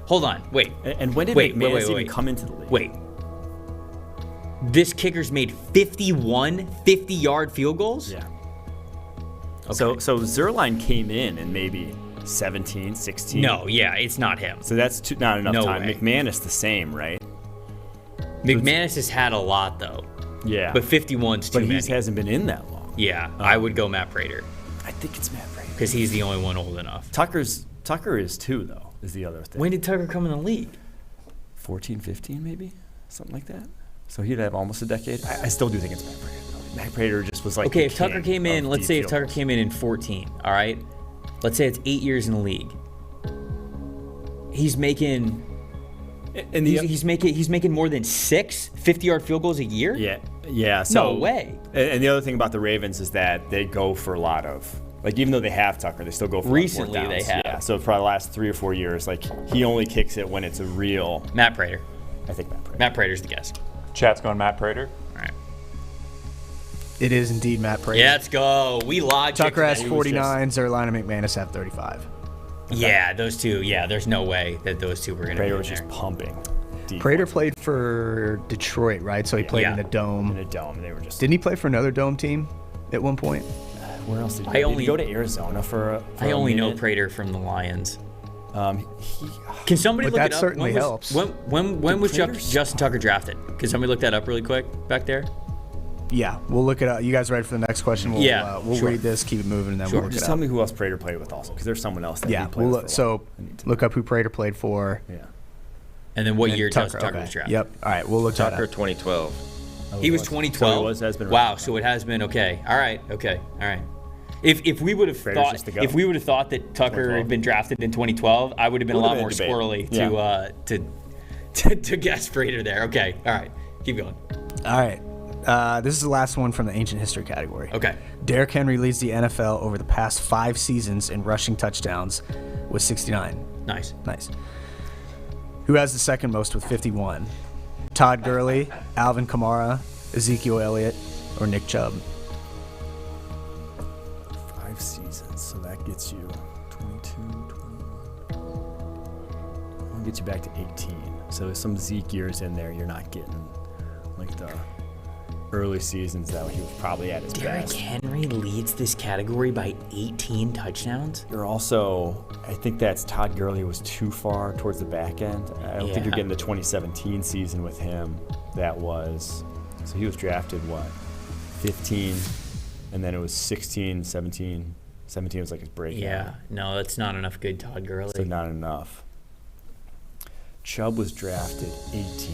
Hold on, wait. And when did McManus even come into the league? Wait. This kicker's made 51 50-yard field goals? Yeah. Okay. So Zerline came in maybe 17, 16. No, yeah, it's not him. So that's not enough No time. way. McManus the same, right? McManus has had a lot, though. Yeah. But 51's too But many. he hasn't been in that long. Yeah, I would go Matt Prater I think it's Matt Prater. because he's the only one old enough. Tucker is too, though, is the other thing. When did Tucker come in the league? 14, 15 maybe? Something like that. So he'd have almost a decade. I still do think it's Matt Prater. Matt Prater just was like Okay, the if Tucker king came in, of let's deep say if field Tucker goals. came in 14, all right? Let's say it's 8 years in the league. He's making And he's making more than 6 50-yard field goals a year? Yeah. So No way. And the other thing about the Ravens is that they go for a lot of, like, even though they have Tucker, they still go for Recently, fourth downs. they have. Yeah. So for the last 3 or 4 years, like, he only kicks it when it's a real. Matt Prater. I think Matt Prater. Matt Prater's the guess. Chat's going Matt Prater. All right. It is indeed Matt Prater. Yeah, let's go. We logic. Tucker has that. 49. Zerline and McManus have 35. Yeah, those two. Yeah, there's no way that those two were going to be Prater in was there. just pumping. Deep Prater played for Detroit, right? So he played in the in Dome. a dome. They were just. Didn't he play for another Dome team at one point? Where else did he I go? Did only- he go to Arizona for a I only know minute? Prater from the Lions. He, Can somebody But look that it up? certainly When was- helps. When was Prater Justin Tucker drafted? Can somebody look that up really quick back there? Yeah, we'll look it up. You guys ready for the next question? We'll, Yeah, we'll sure. read this, keep it moving, and then Sure. we'll look just it tell up. me who else Prater played with also, because there's someone else that Yeah, he played with. so look up who Prater played for. Yeah. And then what and year Justin Tucker okay. was drafted? Yep. All right, we'll look that Tucker up. 2012. He was So 2012. it has been Wow, right. so it has been okay. All right, okay, all right. If we would have Prater's thought just the go. if we would have thought that Tucker 2012. had been drafted in 2012, I would have been a Would've lot been more a debate. squirrely to guess Prater there. Okay, all right, keep going. All right. This is the last one from the ancient history category. Okay. Derrick Henry leads the NFL over the past 5 seasons in rushing touchdowns with 69. Nice. Nice. Who has the second most with 51? Todd Gurley, Alvin Kamara, Ezekiel Elliott, or Nick Chubb? 5 seasons, so that gets you 22, 21. I'll get you back to 18. So there's some Zeke years in there you're not getting, like the early seasons that he was probably at his Derrick best. Henry leads this category by 18 touchdowns. You're also, I think that's Todd Gurley was too far towards the back end. I don't think Yeah. you're getting the 2017 season with him. That was, so he was drafted, what, 15, and then it was 16, 17. 17 was like his breakout. Yeah, no, that's not enough good Todd Gurley. So not enough. Chubb was drafted 18,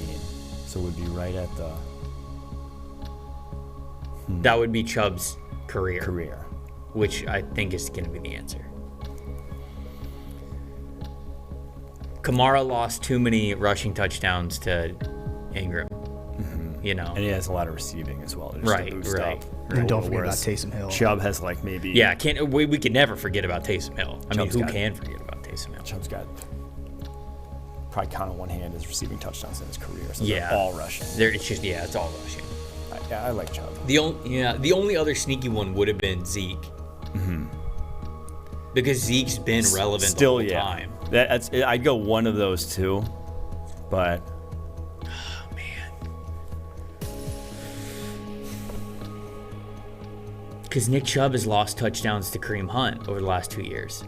so would be right at the That would be Chubb's career. Career. Which I think is going to be the answer. Kamara lost too many rushing touchdowns to Ingram. You know, And he has a lot of receiving as well. Just Right, to boost right. up. And don't forget about Whereas Taysom Hill. Chubb has like maybe. yeah, we can never forget about Taysom Hill. I Chubb's mean, who got- can forget about Taysom Hill? Chubb's got probably count on one hand his receiving touchdowns in his career. So Yeah. they're all rushing. It's all rushing. I like Chubb. The only other sneaky one would have been Zeke. Because Zeke's been relevant Still, the whole yeah. time. I'd go one of those two, but Oh man. Because Nick Chubb has lost touchdowns to Kareem Hunt over the last 2 years.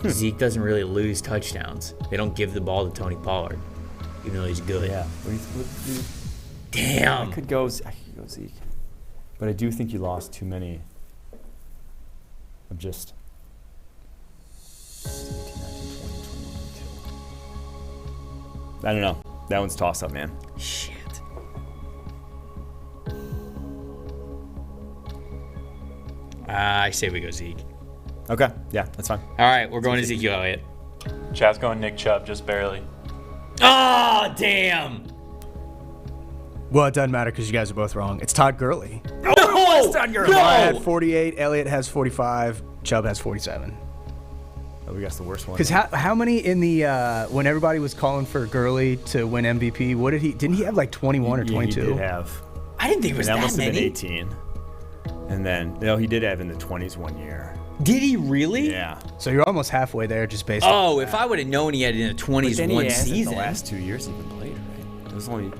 Zeke doesn't really lose touchdowns. They don't give the ball to Tony Pollard, even though he's good. yeah. Damn. I could go Zeke, but I do think you lost too many of just 17, 19, 20, 22. I don't know. That one's toss up, man. Shit. I say we go Zeke. Okay, yeah, that's fine. All right, we're going to Ezekiel Elliott. Chad's going Nick Chubb, just barely. Oh, damn. Well, it doesn't matter because you guys are both wrong. It's Todd Gurley. No! I had 48. Elliott has 45. Chubb has 47. Oh, we got the worst one. Because how many in the when everybody was calling for Gurley to win MVP? What did he? Didn't he have like 21 or 22? He did have. I didn't think it was That that must have been many. 18. And then, no, he did have in the 20s one year. Did he really? Yeah. So you're almost halfway there, just based. Oh, if I would have known he had it in the 20s Then one he hasn't season. the last 2 years he even played, right? It was only.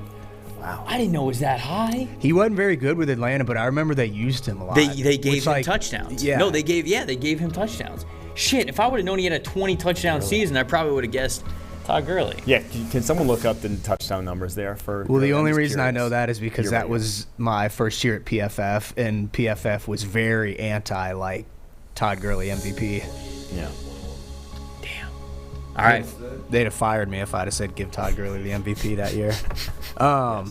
Wow. I didn't know it was that high. He wasn't very good with Atlanta, but I remember they used him a lot. They gave Which, him like, touchdowns. Yeah. No, they gave him touchdowns. Shit, if I would have known he had a 20 touchdown season, I probably would have guessed Todd Gurley. Yeah, can someone look up the touchdown numbers there for? Well, the I'm only just reason I curious. know that is because You're that right. was my first year at PFF, and PFF was very anti like Todd Gurley MVP. Yeah. Damn. All right. They'd have fired me if I'd have said give Todd Gurley the MVP that year. All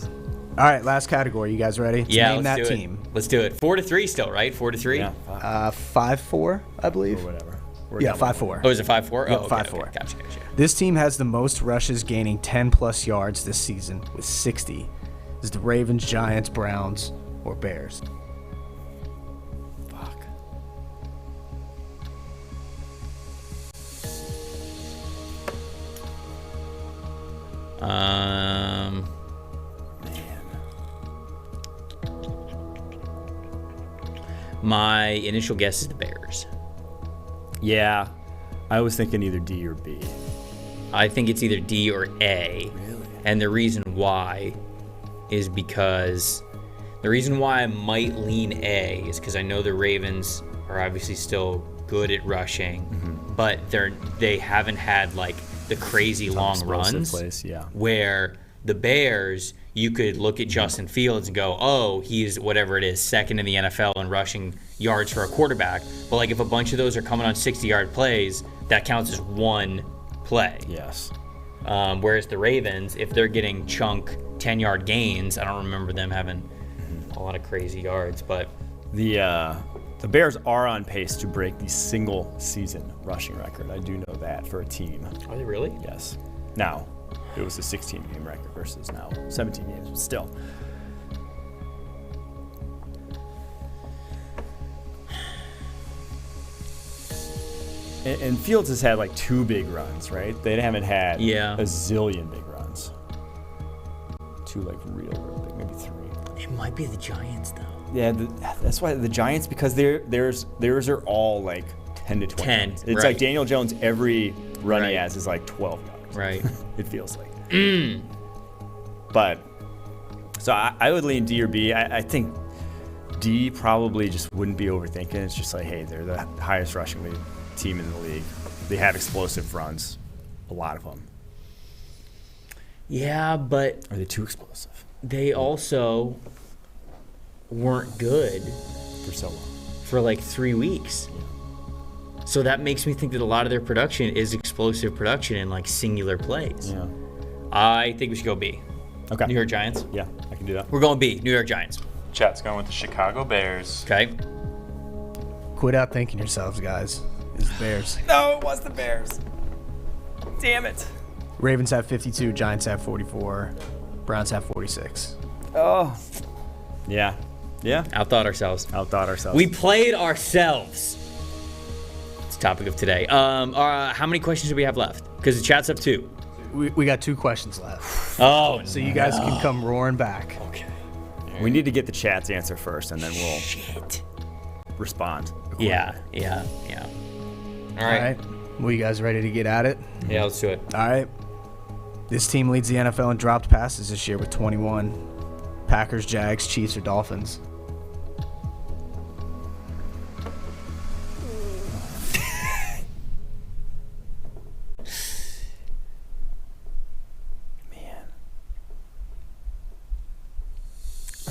right, last category. You guys ready? Yeah, Name let's that do team. it. Let's do it. 4-3 still, right? 4-3. Yeah. 5-4, I believe. Or whatever. Yeah, 5-4. Oh, is it 5-4? Yep, Oh, okay, 5-4. okay. Gotcha. This team has the most rushes, gaining 10-plus yards this season with 60. Is the Ravens, Giants, Browns, or Bears? Fuck. My initial guess is the Bears. Yeah. I was thinking either D or B. I think it's either D or A. Really? And the reason why is because the reason why I might lean A is because I know the Ravens are obviously still good at rushing, but they haven't had like the crazy long explosive runs plays, yeah. where the Bears, you could look at Justin Fields and go, oh, he's whatever it is, second in the NFL in rushing yards for a quarterback. But like if a bunch of those are coming on 60-yard plays, that counts as one play. Yes. Whereas the Ravens, if they're getting chunk 10-yard gains, I don't remember them having a lot of crazy yards, but The Bears are on pace to break the single season rushing record. I do know that for a team. are they really? Yes. Now, it was a 16-game record versus now 17 games, but still. And Fields has had like 2 big runs, right? They haven't had Yeah. a zillion big runs. 2 like real big, maybe 3. It might be the Giants, though. Yeah, that's why the Giants, because theirs are all like 10 to 20. 10, It's right. like Daniel Jones, every run he Right. has is like 12 yards. Right. It feels like. But, so I would lean D or B. I think D probably just wouldn't be overthinking. It's just like, hey, they're the highest rushing team in the league. They have explosive runs, a lot of them. Yeah, but Are they too explosive they also weren't good for so long? for like 3 weeks. So that makes me think that a lot of their production is explosive production in like singular plays. Yeah. I think we should go B. Okay. New York Giants. Yeah. I can do that. We're going B, New York Giants. Chat's going with the Chicago Bears. Okay. Quit outthinking yourselves, guys. It's the Bears. No, it was the Bears. Damn it. Ravens have 52, Giants have 44, Browns have 46. Oh. Yeah. Yeah. Outthought ourselves. Outthought ourselves. We played ourselves. It's the topic of today. How many questions do we have left? Because the chat's up 2. We got 2 questions left. Oh, So you guys can come roaring back. okay. We need to get the chat's answer first, and then we'll Shit. respond. Yeah. All All right. Well, you guys ready to get at it? Yeah, let's do it. All right. This team leads the NFL in dropped passes this year with 21. Packers, Jags, Chiefs, or Dolphins? Man.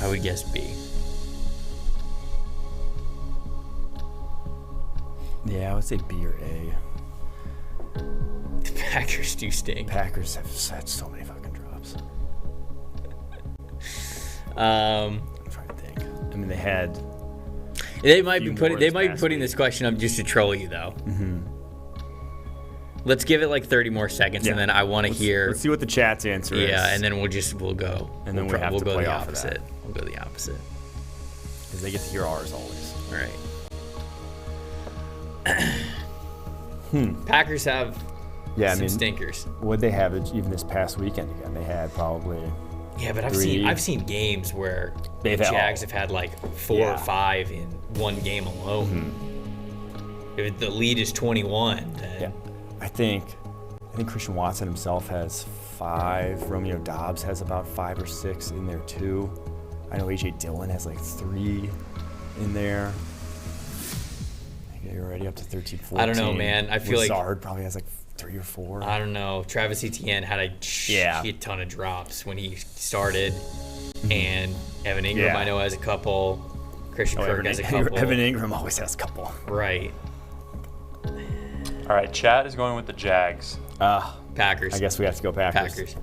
I would guess B. Yeah, I would say B or A. The Packers do stink. Packers have had so many fucking drops. Um, I'm trying to think. I mean, they had. They might be Few putting. more They this might be past putting week. this question up just to troll you, though. Mm-hmm. Let's give it like 30 more seconds, and then I want to hear. Let's see what the chat's answer is. Yeah, and then we'll go. And then we'll we have we'll to go play the off of that. opposite. We'll go the opposite. Because they get to hear ours always. All right. Packers have Yeah, I some mean, stinkers. what'd they have even this past weekend again? They had probably. Yeah, but Three. I've seen games where the They've had- Jags have had like 4 Yeah. or 5 in one game alone. If the lead is 21, then Yeah. I think Christian Watson himself has 5. Romeo Dobbs has about 5 or 6 in there too. I know AJ Dillon has like 3 in there. I think you're already up to 13, 14. I don't know, man. I feel like- Lazard probably has like 3 or 4. I don't know. Travis Etienne had a shit ton of drops when he started, and Evan Ingram Yeah. I know has a couple. Christian Kirk has a Evan, couple. Evan Ingram always has a couple. Right. All right, chat is going with the Jags. Packers. I guess we have to go Packers. Packers.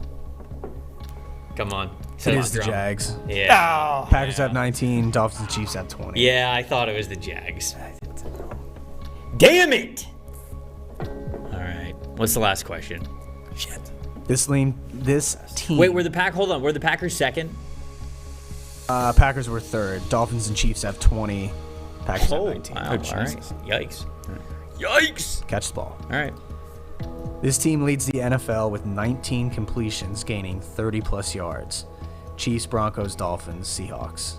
Come on. It Set is the drum. Jags. Yeah. Packers have 19, Dolphins and Chiefs have 20. Yeah, I thought it was the Jags. Damn it! All right. What's the last question? Shit. This team. Wait, were the Packers second? Packers were 3rd. Dolphins and Chiefs have 20. Packers have 19. Wow. Oh, All right. Jesus. Yikes. Yikes! Catch the ball. All right. This team leads the NFL with 19 completions, gaining 30-plus yards. Chiefs, Broncos, Dolphins, Seahawks.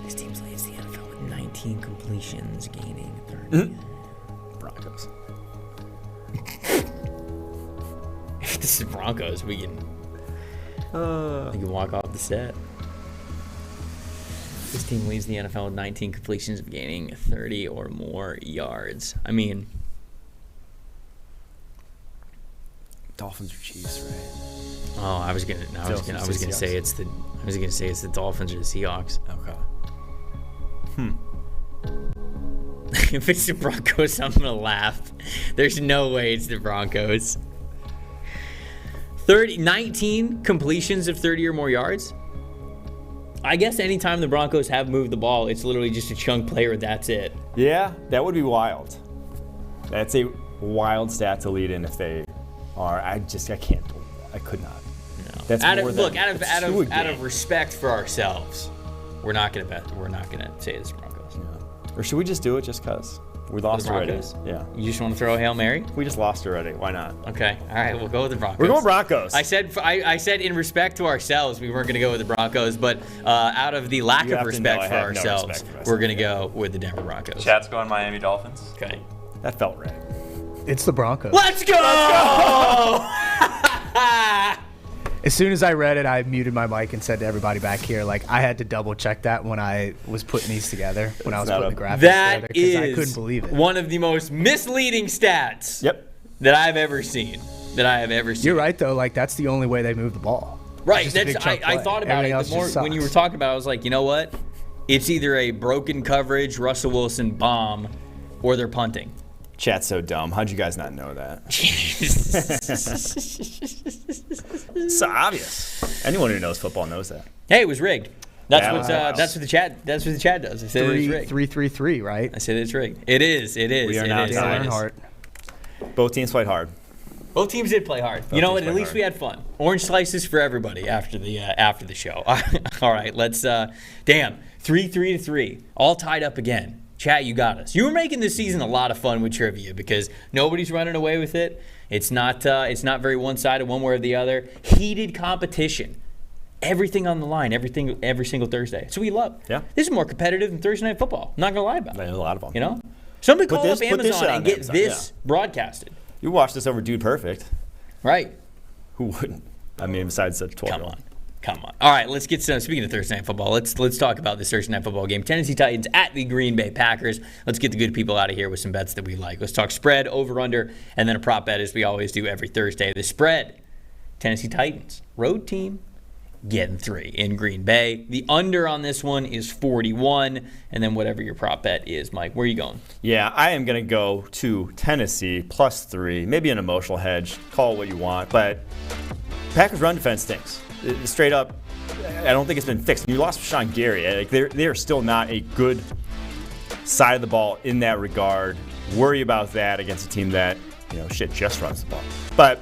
This team leads the NFL with 19 completions, gaining 30. Broncos. If this is Broncos, we can walk off the set. This team leads the NFL with 19 completions of gaining 30 or more yards. I mean, Dolphins or Chiefs, right? oh, I was gonna say it's the Dolphins or the Seahawks. Okay. If it's the Broncos, I'm gonna laugh. There's no way it's the Broncos. 19 completions of 30 or more yards. I guess anytime the Broncos have moved the ball, it's literally just a chunk play or that's it. Yeah, that would be wild. That's a wild stat to lead in if they are. I can't believe that. I could not. No. That's out more of than- look, out it's 2 a of game. respect for ourselves, we're not gonna say it's Broncos. Yeah. Or should we just do it just cause we lost The already? Broncos? Yeah. You just want to throw a Hail Mary? We just lost already. Why not? Okay. All right. We'll go with the Broncos. We're going Broncos. I said in respect to ourselves, we weren't going to go with the Broncos, but out of the lack You of have to respect know I for have no ourselves, respect for myself. we're going to go with the Denver Broncos. Chat's going Miami Dolphins. Okay. That felt right. It's the Broncos. Let's go! As soon as I read it, I muted my mic and said to everybody back here, like, I had to double check that when I was putting these together, when I was putting the graphics together, That because I is couldn't believe it. one of the most misleading stats Yep. that I've ever seen. You're right, though. Like, that's the only way they move the ball. Right. It's just a big chunk I play. thought about Everything it else the more just when you were sucks. talking about it. I was like, you know what? It's either a broken coverage Russell Wilson bomb, or they're punting. Chat's so dumb. How'd you guys not know that? It's so obvious. Anyone who knows football knows that. Hey, it was rigged. That's That what was wild. that's what the chat does. I said it's rigged. 3-3-3, right? I said it's rigged. It is. We are It not is. Dale tied. It is. Earnhardt. Both teams played hard. Both teams did play hard. You know what? At least we had fun. Orange slices for everybody after the show. All right, let's. Damn, 3-3-3, all tied up again. Chat, you got us. You were making this season a lot of fun with trivia because nobody's running away with it. It's not very one-sided, one way or the other. Heated competition. Everything on the line, every single Thursday. So we love. Yeah. This is more competitive than Thursday Night Football. I'm not gonna lie about it. There's a lot of them. You know, somebody Put call this- up put this Amazon shit on and get Amazon, this broadcasted. You watched this over Dude Perfect. Right. Who wouldn't? I mean, besides the 12. Come on. All right, let's get some. Speaking of Thursday Night Football, let's talk about this Thursday Night Football game. Tennessee Titans at the Green Bay Packers. Let's get the good people out of here with some bets that we like. Let's talk spread, over, under, and then a prop bet as we always do every Thursday. The spread, Tennessee Titans, road team, getting 3 in Green Bay. The under on this one is 41, and then whatever your prop bet is, Mike. Where are you going? Yeah, I am going to go to Tennessee +3, maybe an emotional hedge. Call it what you want. But Packers run defense stinks. Straight up, I don't think it's been fixed. You lost Sean Gary. Like they are still not a good side of the ball in that regard. Worry about that against a team that, just runs the ball. But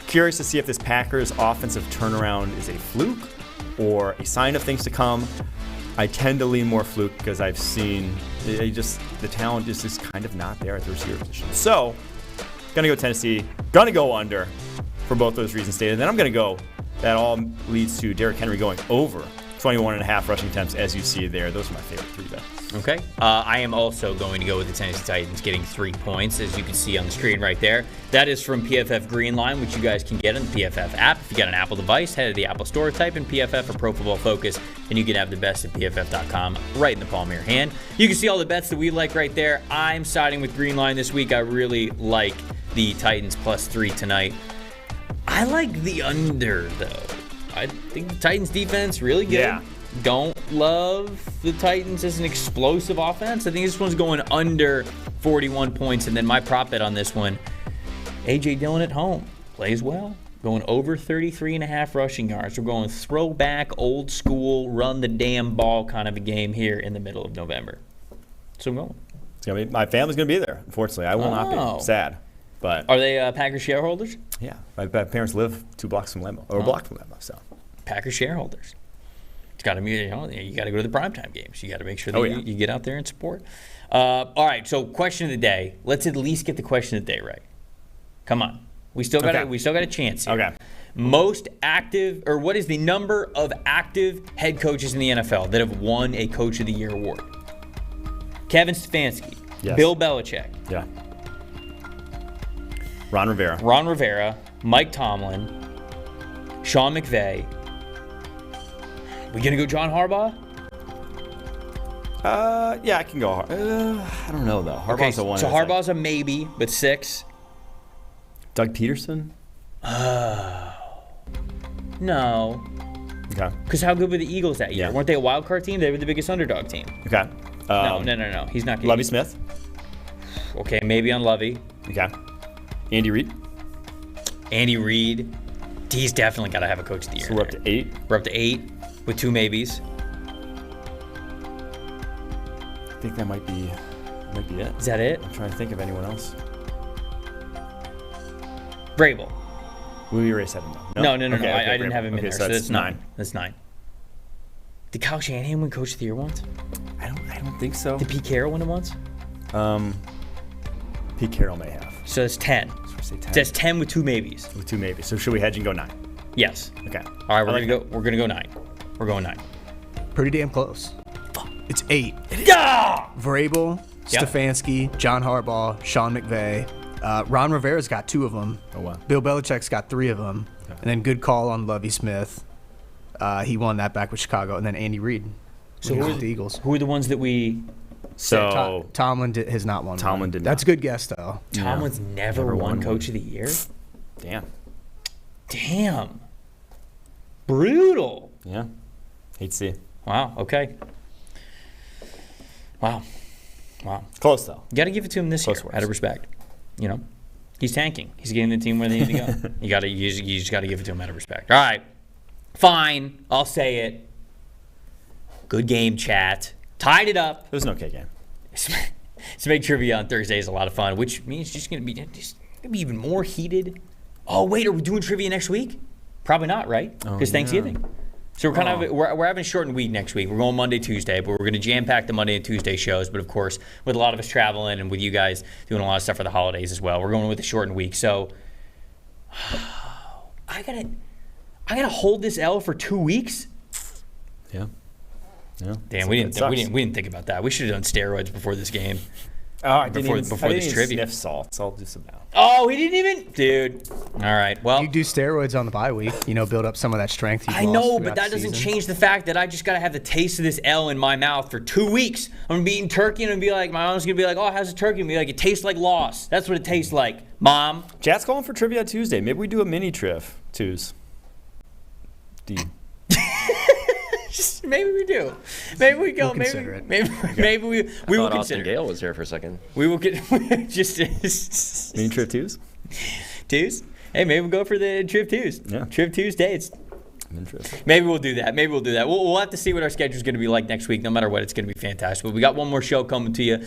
curious to see if this Packers offensive turnaround is a fluke or a sign of things to come. I tend to lean more fluke because I've seen the talent is just kind of not there at the receiver position. So, gonna go Tennessee. Gonna go under for both those reasons stated. And then I'm gonna go. That all leads to Derrick Henry going over 21.5 rushing attempts, as you see there. Those are my favorite 3 bets. Okay. I am also going to go with the Tennessee Titans getting 3 points, as you can see on the screen right there. That is from PFF Greenline, which you guys can get on the PFF app. If you got an Apple device, head to the Apple Store, type in PFF or Pro Football Focus, and you can have the best at PFF.com right in the palm of your hand. You can see all the bets that we like right there. I'm siding with Greenline this week. I really like the Titans +3 tonight. I like the under, though. I think the Titans defense really good. Yeah. Don't love the Titans as an explosive offense. I think this one's going under 41 points. And then my prop bet on this one, A.J. Dillon at home plays well. Going over 33.5 rushing yards. We're going throwback, old school, run the damn ball kind of a game here in the middle of November. So I'm going. My family's going to be there, unfortunately. I will not be. Sad. But are they Packers shareholders? Yeah. My parents live 2 blocks from Lambeau, or a block from Lambeau. So Packers shareholders. It's got to be, you got to go to the primetime games. You got to make sure that you get out there and support. All right, so question of the day. Let's at least get the question of the day right. Come on, we still got a chance here. Okay. Most active, or what is the number of active head coaches in the NFL that have won a Coach of the Year award? Kevin Stefanski, Yes. Bill Belichick, Yeah. Ron Rivera, Mike Tomlin, Sean McVay. We gonna go John Harbaugh? Yeah, I can go. I don't know though. Harbaugh's the one. So Harbaugh's a maybe, but 6. Doug Peterson. No. Okay. Because how good were the Eagles that year? Yeah. Weren't they a wild card team? They were the biggest underdog team. Okay. No. He's not. Lovie Smith. Okay, maybe on Lovie. Okay. Andy Reid. Andy Reid. He's definitely got to have a Coach of the Year. So we're up to 8. We're up to 8 with 2 maybes. I think that might be it. Is that it? I'm trying to think of anyone else. Vrabel. We already said him. No. Okay, I didn't have him in there. So that's 9. That's 9. Did Kyle Shanahan win Coach of the Year once? I don't think so. Did Pete Carroll win it once? Pete Carroll may have. So that's 10. So we say 10. That's 10 with 2 maybes. With 2 maybe. So should we hedge and go 9? Yes. Okay. All right, we're gonna go 9. We're going 9. Pretty damn close. It's 8. Yeah! Vrabel, Stefanski, John Harbaugh, Sean McVay. Ron Rivera's got 2 of them. Oh, wow. Bill Belichick's got 3 of them. Okay. And then good call on Lovie Smith. He won that back with Chicago. And then Andy Reid. So who are the Eagles? Who are the ones that we... So Tomlin has not won. Tomlin did not. That's a good guess, though. Tomlin's never won Coach of the Year? Damn. Brutal. Yeah. Hate to see. Wow, okay. Wow. Close, though. You got to give it to him this year, out of respect. He's tanking. He's getting the team where they need to go. You just got to give it to him out of respect. All right. Fine, I'll say it. Good game, chat. Tied it up. It was an okay game. To make trivia on Thursday is a lot of fun, which means it's just gonna be even more heated. Oh wait, are we doing trivia next week? Probably not, right? Because Thanksgiving. So we're kind of we're having a shortened week next week. We're going Monday, Tuesday, but we're going to jam pack the Monday and Tuesday shows. But of course, with a lot of us traveling and with you guys doing a lot of stuff for the holidays as well, we're going with a shortened week. So I gotta hold this L for 2 weeks. Yeah. Damn, we didn't think about that. We should have done steroids before this game. Oh, I didn't Before even this trivia. sniff salt, so I'll do some now. Oh, he didn't even, dude. All right, well. You do steroids on the bye week, build up some of that strength. I know, but that doesn't change the fact that I just gotta have the taste of this L in my mouth for 2 weeks. I'm gonna be eating turkey and be like, my mom's gonna be like, oh, how's the turkey? And be like, it tastes like loss. That's what it tastes like, Mom. Chat's calling for trivia Tuesday. Maybe we do a mini triv Tues. Maybe we do. Maybe we go. We'll consider it. Maybe we will consider. Austin Gale was there for a second. We will get just Mini triv Tues? Tues. Hey, maybe we'll go for the Triv Tues. Yeah. Triv Tuesday. It's Mini triv. Maybe we'll do that. We'll have to see what our schedule is going to be like next week. No matter what, it's going to be fantastic. But we got one more show coming to you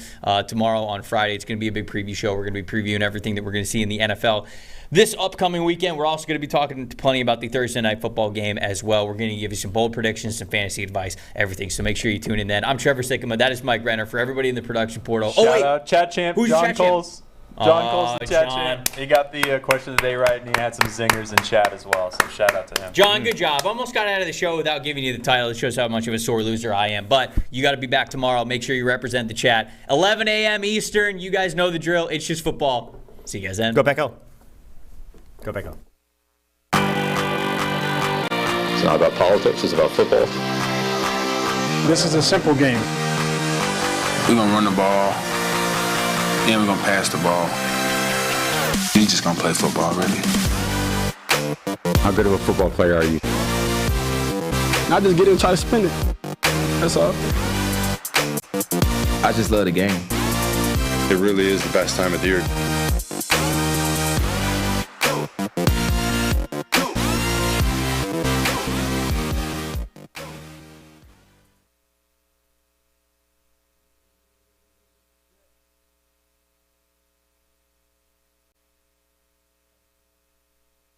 tomorrow on Friday. It's going to be a big preview show. We're going to be previewing everything that we're going to see in the NFL this upcoming weekend. We're also going to be talking plenty about the Thursday night football game as well. We're going to give you some bold predictions, some fantasy advice, everything. So make sure you tune in then. I'm Trevor Sikkema. That is Mike Renner. For everybody in the production portal. Shout out chat champ Who's John chat champ? Coles. John Coles, the chat John. champ. He got the question of the day right, and he had some zingers in chat as well. So shout out to him. John, good job. Almost got out of the show without giving you the title. It shows how much of a sore loser I am. But you got to be back tomorrow. Make sure you represent the chat. 11 a.m. Eastern. You guys know the drill. It's just football. See you guys then. Go back out. Go back out. It's not about politics, it's about football. This is a simple game. We're going to run the ball, and we're going to pass the ball. We're just going to play football, really. How good of a football player are you? Not just get it and try to spin it. That's all. I just love the game. It really is the best time of the year.